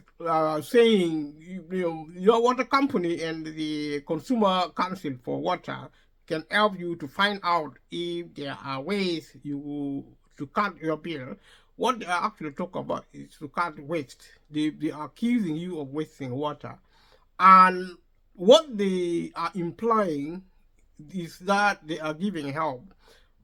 Speaker 1: saying your water company and the Consumer Council for Water can help you to find out if there are ways to cut your bill, what they are actually talking about is to cut waste. They are accusing you of wasting water. And what they are implying is that they are giving help.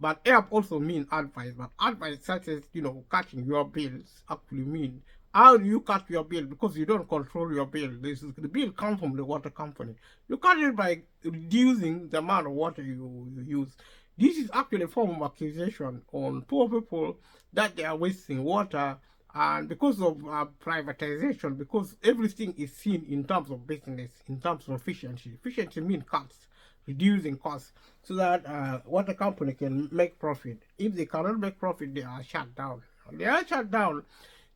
Speaker 1: But help also mean advice. But advice such as, cutting your bills actually mean, how do you cut your bill? Because you don't control your bill. The bill comes from the water company. You cut it by reducing the amount of water you use. This is actually a form of accusation on poor people that they are wasting water. And because of privatization, because everything is seen in terms of business, in terms of efficiency. Efficiency means cuts, reducing costs, so that water company can make profit. If they cannot make profit, they are shut down. They are shut down.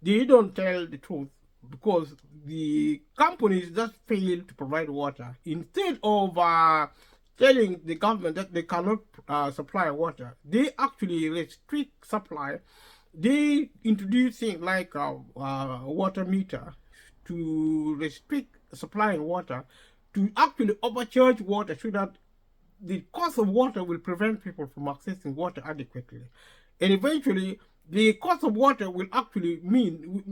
Speaker 1: They don't tell the truth because the companies just fail to provide water. Instead of telling the government that they cannot supply water, they actually restrict supply. They introduce things like a water meter to restrict supplying water, to actually overcharge water so that the cost of water will prevent people from accessing water adequately. And eventually, the cost of water will actually mean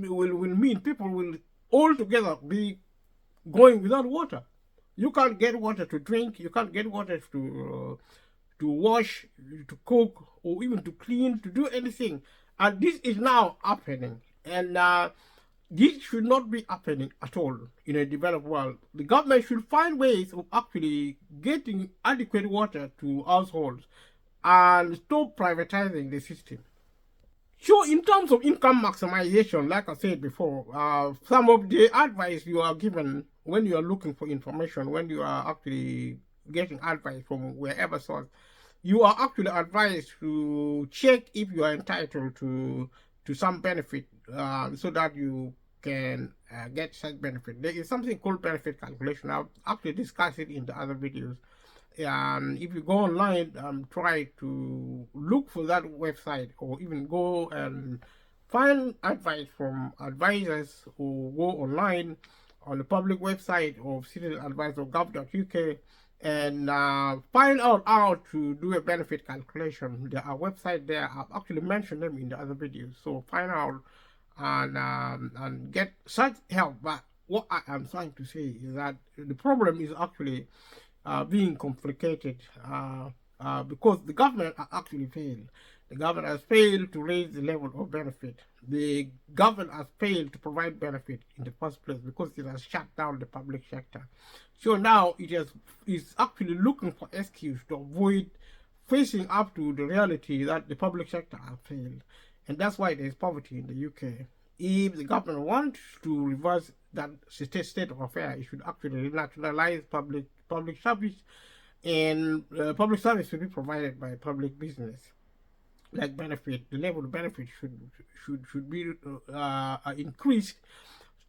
Speaker 1: people will altogether be going without water. You can't get water to drink, you can't get water to wash, to cook, or even to clean, to do anything. And this is now happening. And this should not be happening at all in a developed world. The government should find ways of actually getting adequate water to households and stop privatizing the system. So in terms of income maximization, like I said before, some of the advice you are given when you are looking for information, when you are actually getting advice from wherever source, you are actually advised to check if you are entitled to some benefit so that you can get such benefit. There is something called benefit calculation. I've actually discussed it in the other videos. And if you go online and try to look for that website, or even go and find advice from advisors who go online on the public website of Citizen Advice or gov.uk, and find out how to do a benefit calculation. There are websites there. I've actually mentioned them in the other videos. So find out and get such help. But what I am trying to say is that the problem is actually being complicated because the government actually failed. The government has failed to raise the level of benefit. The government has failed to provide benefit in the first place because it has shut down the public sector. So now it is actually looking for excuse to avoid facing up to the reality that the public sector has failed. And that's why there is poverty in the UK. If the government wants to reverse that state of affairs, it should actually nationalize public service, and public service should be provided by public business. Like benefit, the level of benefit should be increased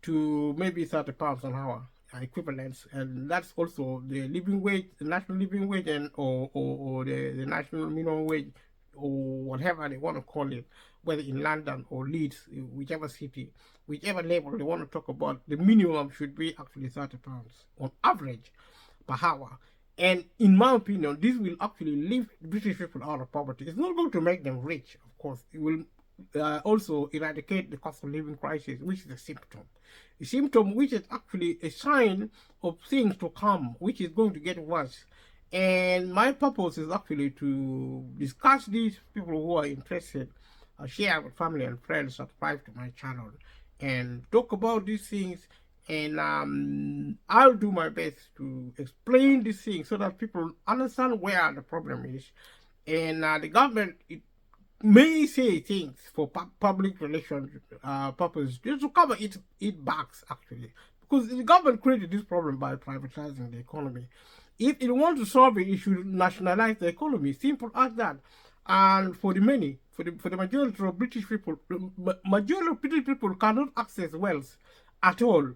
Speaker 1: to maybe £30 an hour equivalents, and that's also the living wage, the national living wage, and or the national minimum wage, or whatever they want to call it, whether in London or Leeds, whichever city, whichever level they want to talk about. The minimum should be actually £30 on average per hour. And in my opinion, this will actually lift British people out of poverty. It's not going to make them rich, of course. It will also eradicate the cost of living crisis, which is a symptom. A symptom which is actually a sign of things to come, which is going to get worse. And my purpose is actually to discuss these. People who are interested, share with family and friends, subscribe to my channel, and talk about these things. And I'll do my best to explain these things so that people understand where the problem is. And the government, it may say things for public relations purpose, just to cover its backs, actually. Because the government created this problem by privatizing the economy. If it wants to solve it, it should nationalize the economy. Simple as that. And for the many, for the majority of British people, majority of British people cannot access wealth at all.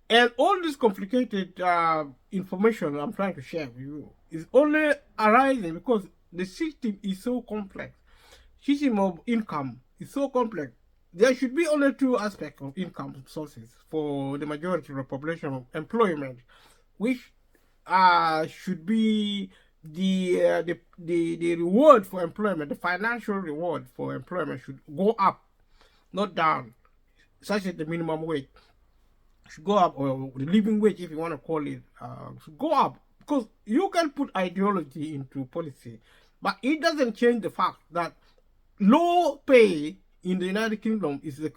Speaker 1: And all this complicated information I'm trying to share with you is only arising because the system is so complex. System of income is so complex. There should be only two aspects of income sources for the majority of the population of employment, which should be the reward for employment, the financial reward for employment should go up, not down, such as the minimum wage should go up, or the living wage, if you want to call it, should go up. Because you can put ideology into policy, but it doesn't change the fact that low pay in the United Kingdom is a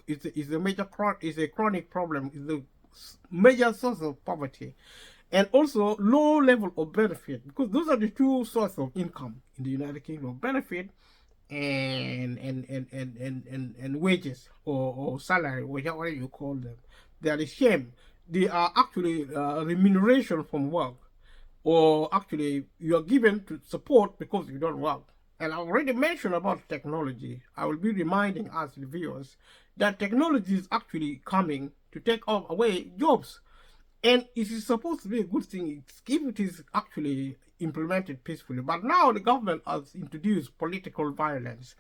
Speaker 1: major chronic problem, is a major source of poverty, and also low level of benefit, because those are the two sources of income in the United Kingdom: benefit and wages or salary, whichever you call them. They are the same. They are actually remuneration from work, or actually you are given to support because you don't work. And I already mentioned about technology. I will be reminding us, the viewers, that technology is actually coming to take away jobs. And it is supposed to be a good thing if it is actually implemented peacefully. But now the government has introduced political violence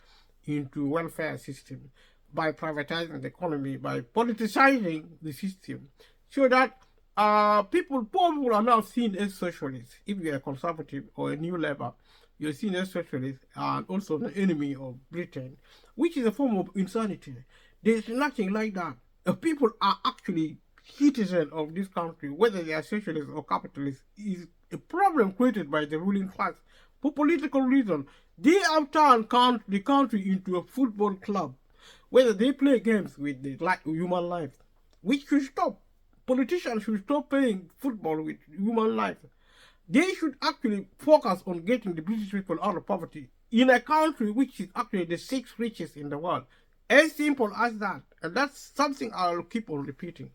Speaker 1: into welfare system by privatizing the economy, by politicizing the system, so that poor people are now seen as socialists. If you're a conservative or a new Labour, you're seen as socialist and also the enemy of Britain, which is a form of insanity. There's nothing like that. People are actually citizens of this country, whether they are socialists or capitalists, is a problem created by the ruling class for political reasons. They have turned the country into a football club, whether they play games with the human life, which should stop. Politicians should stop playing football with human life. They should actually focus on getting the British people out of poverty in a country which is actually the 6th richest in the world. As simple as that. And that's something I'll keep on repeating.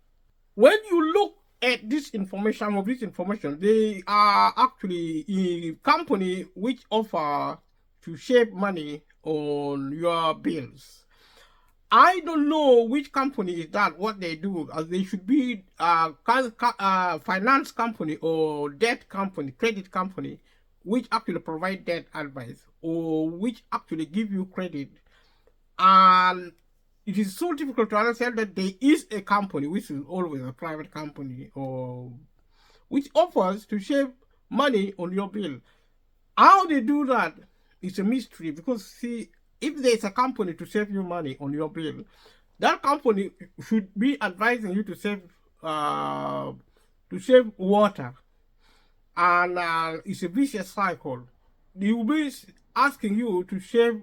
Speaker 1: When you look at this information, they are actually a company which offer to save money on your bills. I don't know which company is that, what they do, as they should be finance company or debt company, credit company, which actually provide debt advice or which actually give you credit. And it is so difficult to understand that there is a company, which is always a private company, or which offers to save money on your bill. How they do that is a mystery, because see, if there's a company to save you money on your bill, that company should be advising you to save water, and it's a vicious cycle. They will be asking you to save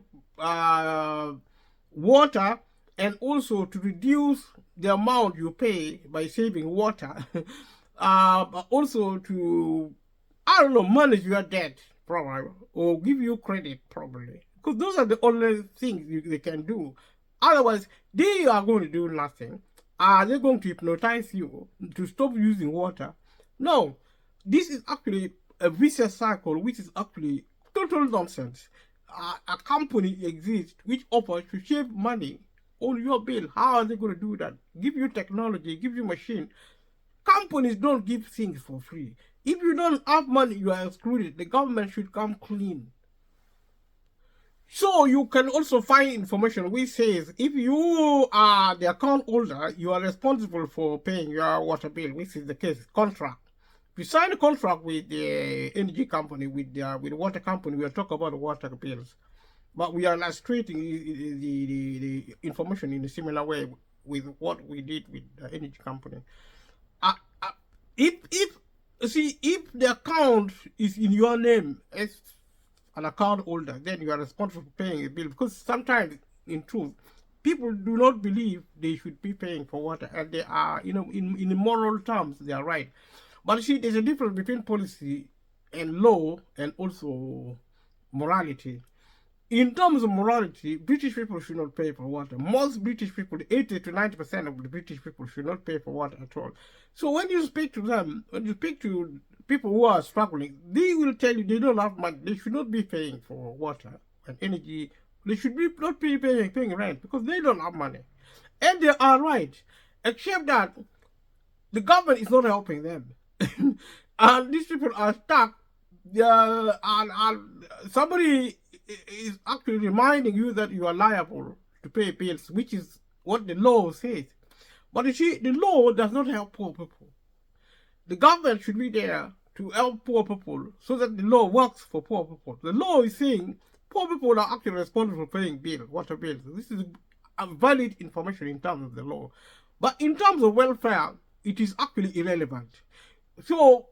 Speaker 1: water, and also to reduce the amount you pay by saving water, but also to, I don't know, manage your debt probably, or give you credit probably. Because those are the only things they can do. Otherwise, they are going to do nothing. Are they going to hypnotize you to stop using water? No. This is actually a vicious cycle, which is actually total nonsense. A company exists which offers to save money on your bill. How are they going to do that? Give you technology, give you machine. Companies don't give things for free. If you don't have money, you are excluded. The government should come clean. So you can also find information which says if you are the account holder, you are responsible for paying your water bill, which is the case, contract. If you sign a contract with the energy company, with the water company, we are talking about water bills. But we are illustrating the information in a similar way with what we did with the energy company. If the account is in your name as an account holder, then you are responsible for paying a bill, because sometimes, in truth, people do not believe they should be paying for water, and they are, in moral terms, they are right. But you see, there's a difference between policy and law, and also morality. In terms of morality, British people should not pay for water. Most British people, 80 to 90% of the British people, should not pay for water at all. So when you speak to them, when you speak to people who are struggling, they will tell you they don't have money. They should not be paying for water and energy. They should not be paying rent, because they don't have money. And they are right, except that the government is not helping them. And these people are stuck. And somebody is actually reminding you that you are liable to pay bills, which is what the law says. But you see, the law does not help poor people. The government should be there to help poor people so that the law works for poor people. The law is saying poor people are actually responsible for paying water bills. This is a valid information in terms of the law. But in terms of welfare, it is actually irrelevant. So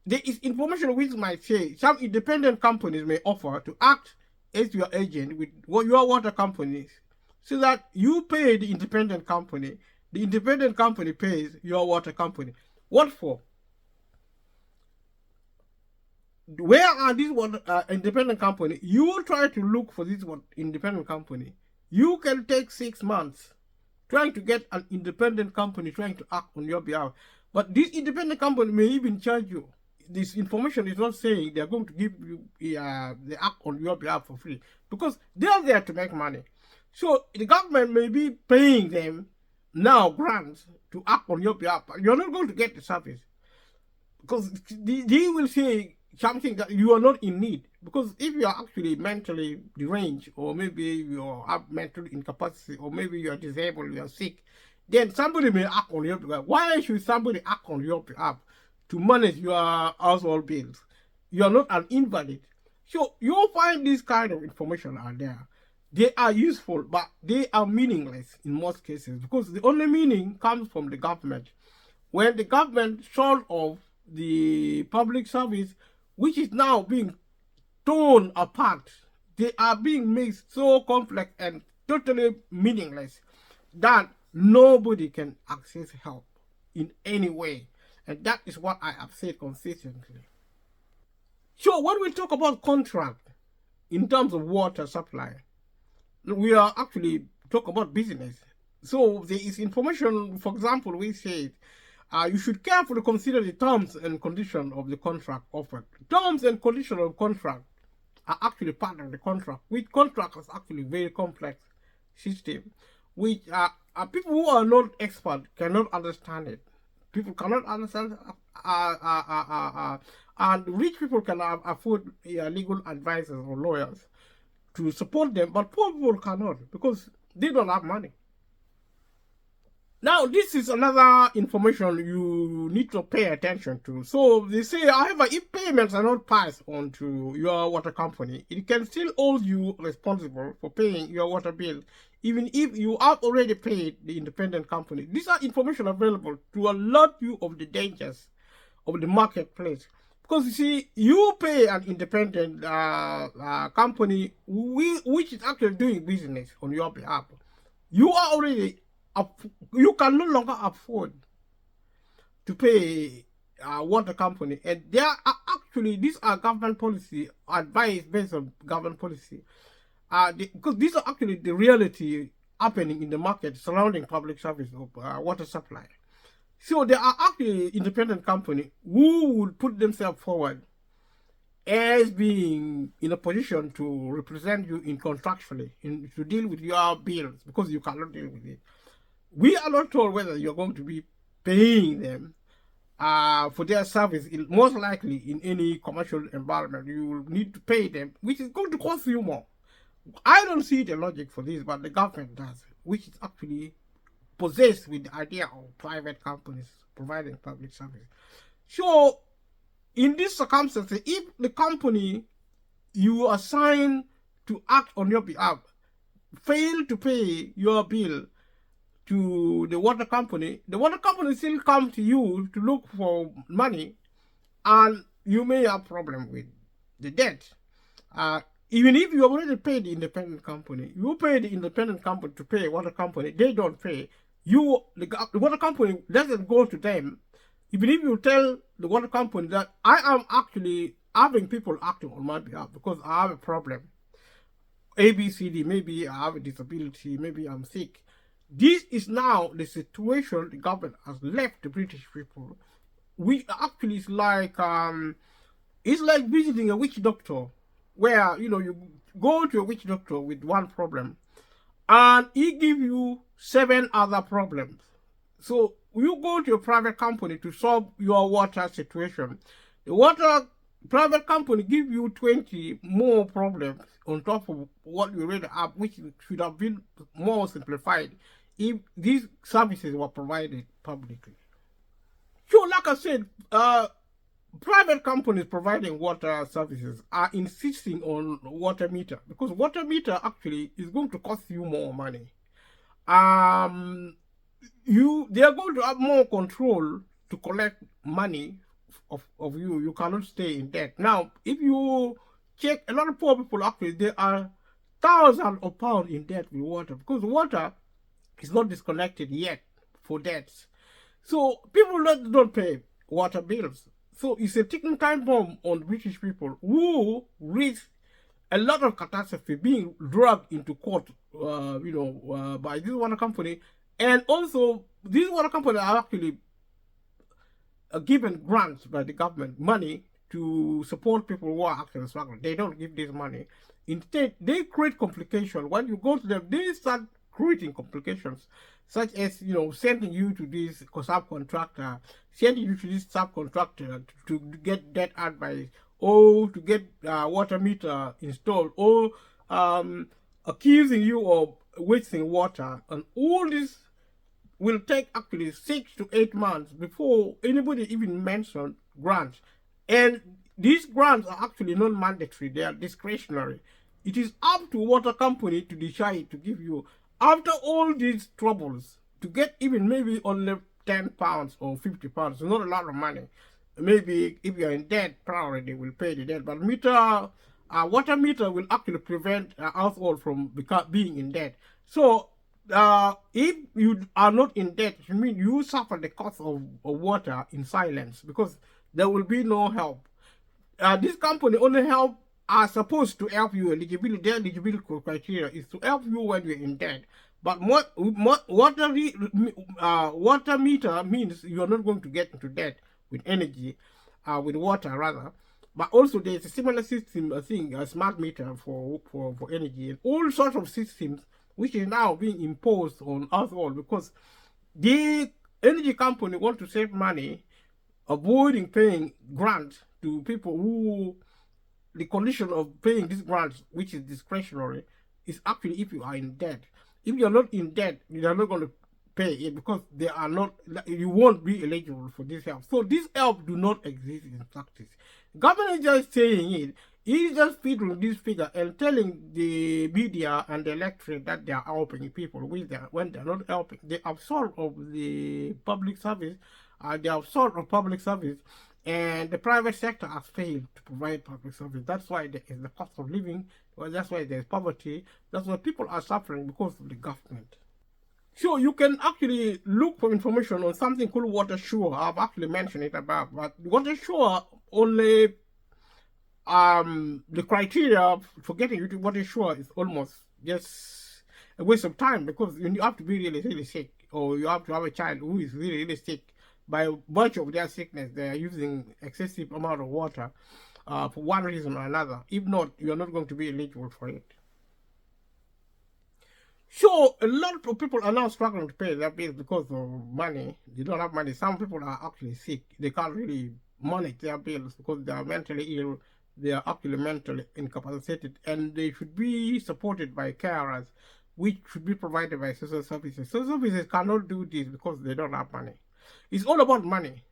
Speaker 1: there is information which might say some independent companies may offer to act as your agent with your water companies, so that you pay the independent company pays your water company. What for? Where are these independent company? You will try to look for this independent company. You can take 6 months trying to get an independent company trying to act on your behalf. But this independent company may even charge you. This information is not saying they're going to give you the act on your behalf for free, because they're there to make money. So the government may be paying them now grants to act on your behalf, but you're not going to get the service, because they will say something that you are not in need. Because if you are actually mentally deranged, or maybe you have mental incapacity, or maybe you are disabled, you are sick, then somebody may act on your behalf. Why should somebody act on your behalf to manage your household bills? You are not an invalid. So you'll find this kind of information out there. They are useful, but they are meaningless in most cases, because the only meaning comes from the government. When the government short of the public service, which is now being torn apart, they are being made so complex and totally meaningless that nobody can access help in any way. And that is what I have said consistently. So when we talk about contract in terms of water supply, we are actually talking about business. So there is information, for example, we said you should carefully consider the terms and conditions of the contract offered. Terms and conditions of contract are actually part of the contract, which contract is actually a very complex system, which people who are not expert cannot understand it. People cannot understand, and rich people can afford legal advisors or lawyers to support them, but poor people cannot, because they don't have money. Now, this is another information you need to pay attention to. So they say, however, if payments are not passed on to your water company, it can still hold you responsible for paying your water bill, even if you have already paid the independent company. These are information available to alert you of the dangers of the marketplace. Because you see, you pay an independent company which is actually doing business on your behalf. You are already, you can no longer afford to pay water company, and there are actually, these are government policy advice based on government policy, because these are actually the reality happening in the market surrounding public service of water supply. So there are actually independent companies who would put themselves forward as being in a position to represent you in contractually, to deal with your bills, because you cannot deal with it. We are not told whether you're going to be paying them for their service. Most likely, in any commercial environment, you will need to pay them, which is going to cost you more. I don't see the logic for this, but the government does, which is actually possessed with the idea of private companies providing public service. So, in this circumstance, if the company you assign to act on your behalf fail to pay your bill to the water company still come to you to look for money, and you may have problem with the debt. Even if you already paid the independent company, you pay the independent company to pay water company, they don't pay. The water company doesn't go to them. Even if you tell the water company that I am actually having people acting on my behalf because I have a problem, ABCD, maybe I have a disability, maybe I'm sick. This is now the situation the government has left the British people, which actually is like visiting a witch doctor, where you go to a witch doctor with one problem, and he give you 7 other problems. So you go to a private company to solve your water situation. The private company give you 20 more problems on top of what you already have, which should have been more simplified if these services were provided publicly. So, like I said, private companies providing water services are insisting on water meter, because water meter actually is going to cost you more money. They are going to have more control to collect money of you. You cannot stay in debt. Now, if you check, a lot of poor people actually, there are thousands of pounds in debt with water, because water is not disconnected yet for debts. So people don't pay water bills. So it's a ticking time bomb on British people who risk a lot of catastrophe, being dragged into court, by this water company. And also, these water companies are actually given grants by the government, money to support people who are actually struggling. They don't give this money. Instead, they create complications. When you go to them, they start creating complications, such as sending you to this subcontractor, sending you to this subcontractor to get that advice, or to get water meter installed, or accusing you of wasting water. And all this will take actually 6 to 8 months before anybody even mentioned grants. And these grants are actually not mandatory, they are discretionary. It is up to water company to decide to give you, after all these troubles, to get even maybe only £10 or £50. Not a lot of money. Maybe if you're in debt, probably they will pay the debt. But water meter will actually prevent a household from being in debt. So if you are not in debt, it means you suffer the cost of water in silence, because there will be no help. This company only are supposed to help you. Their eligibility criteria is to help you when you're in debt. But water meter means you're not going to get into debt with energy, with water rather. But also there's a similar system, I think, a smart meter for energy, and all sorts of systems which is now being imposed on us all, because the energy company want to save money, avoiding paying grants to people who, the condition of paying these grants, which is discretionary, is actually if you are in debt. If you're not in debt, you are not going to pay it, because they are not, you won't be eligible for this help. So this help do not exist in practice. Government is just saying it. He's just feeding this figure and telling the media and the electorate that they are helping people, when they're not helping. They absorb of the public service, they absorb of public service, and the private sector has failed to provide public service. That's why there is the cost of living. Well, that's why there's poverty. That's why people are suffering because of the government. So you can actually look for information on something called WaterSure. I've actually mentioned it above, but WaterSure only, the criteria for getting you to WaterSure is almost just a waste of time, because you have to be really, really sick, or you have to have a child who is really, really sick. By virtue of their sickness, they are using excessive amount of water. for one reason or another. If not, you are not going to be eligible for it. So a lot of people are now struggling to pay their bills because of money. They don't have money. Some people are actually sick. They can't really manage their bills because they are mentally ill. They are actually mentally incapacitated, and they should be supported by carers, which should be provided by social services. Social services cannot do this because they don't have money. It's all about money.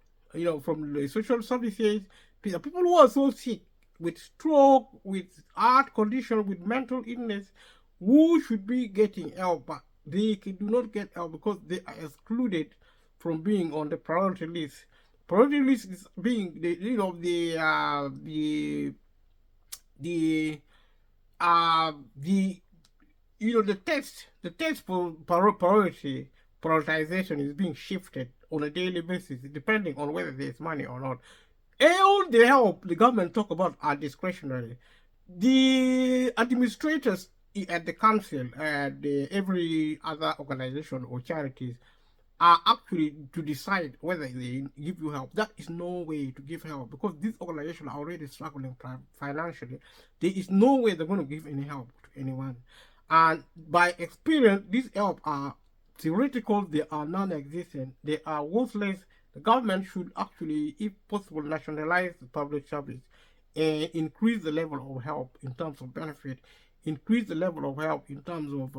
Speaker 1: From the social services, people who are so sick with stroke, with heart condition, with mental illness, who should be getting help, but they do not get help because they are excluded from being on the priority list. Priority list is being the test for priority prioritization is being shifted on a daily basis depending on whether there's money or not. All the help the government talk about are discretionary. The administrators at the council and every other organization or charities are actually to decide whether they give you help. That is no way to give help because these organizations are already struggling financially. There is no way they're going to give any help to anyone. And by experience, these help are theoretical, they are non-existent, they are worthless. The government should actually, if possible, nationalize the public service and increase the level of help in terms of benefit, increase the level of help in terms of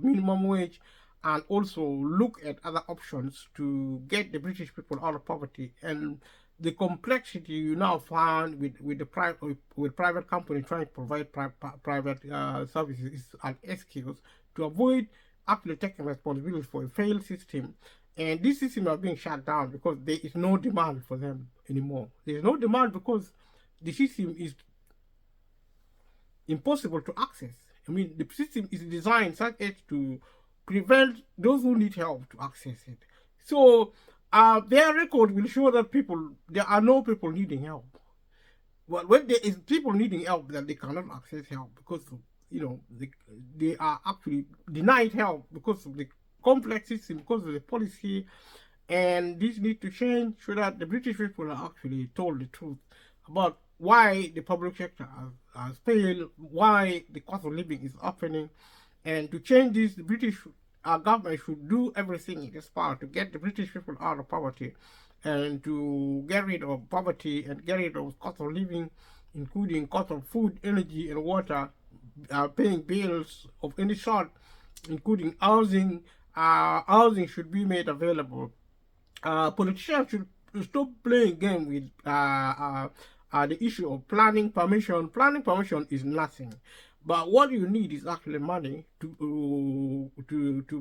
Speaker 1: minimum wage, and also look at other options to get the British people out of poverty. And the complexity you now find with private companies trying to provide private services is an excuse to avoid actually taking responsibility for a failed system. And this system are being shut down because there is no demand for them anymore. There is no demand because the system is impossible to access. I mean, the system is designed such as to prevent those who need help to access it. So their record will show that there are no people needing help. But when there is people needing help, that they cannot access help because they are actually denied help because of the complex system, because of the policy, and this needs to change so that the British people are actually told the truth about why the public sector has failed, why the cost of living is happening. And to change this, the British government should do everything in its power to get the British people out of poverty and to get rid of poverty and get rid of cost of living, including cost of food, energy, and water, paying bills of any sort, including housing. Housing should be made available. Politicians should stop playing game with the issue of planning permission. Planning permission is nothing, but what you need is actually money to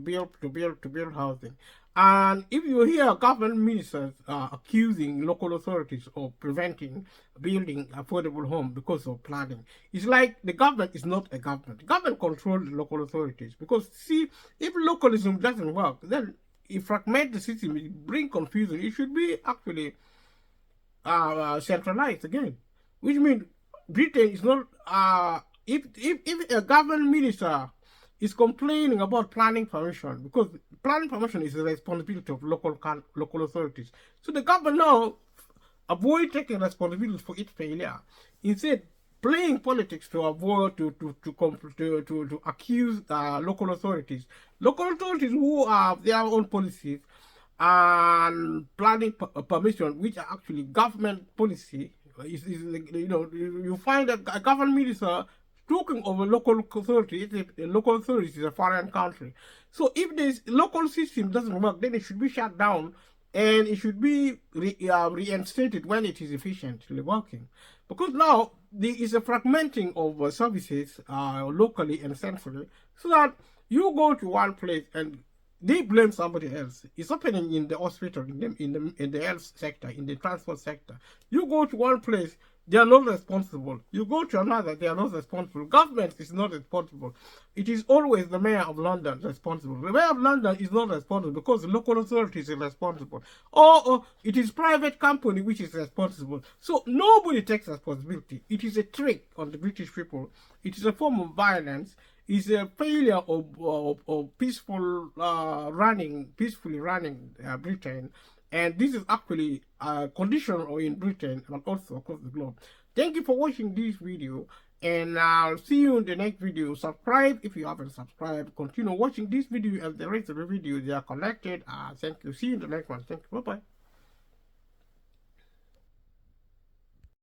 Speaker 1: build housing. And if you hear government ministers accusing local authorities of preventing building affordable homes because of planning, it's like the government is not a government. The government controls the local authorities because, see, if localism doesn't work, then it fragments the system, it brings confusion. It should be actually centralized again, which means Britain is not. If a government minister is complaining about planning permission, because planning permission is the responsibility of local authorities, so the government now avoid taking responsibility for its failure, instead playing politics to avoid to accuse local authorities who have their own policies and planning permission, which are actually government policy. You find that a government minister talking of a local authority. The local authority is a foreign country. So if this local system doesn't work, then it should be shut down and it should be reinstated when it is efficiently working. Because now there is a fragmenting of services locally and centrally, so that you go to one place and they blame somebody else. It's happening in the hospital, in the health sector, in the transport sector. You go to one place, they are not responsible. You go to another, they are not responsible. Government is not responsible. It is always the mayor of London responsible. The mayor of London is not responsible because the local authorities are responsible. Or it is private company which is responsible. So nobody takes responsibility. It is a trick on the British people. It is a form of violence. It's a failure of peacefully running Britain. And this is actually a condition in Britain, but also across the globe. Thank you for watching this video, and I'll see you in the next video. Subscribe if you haven't subscribed. Continue watching this video and the rest of the videos. They are connected. Thank you. See you in the next one. Thank you. Bye-bye.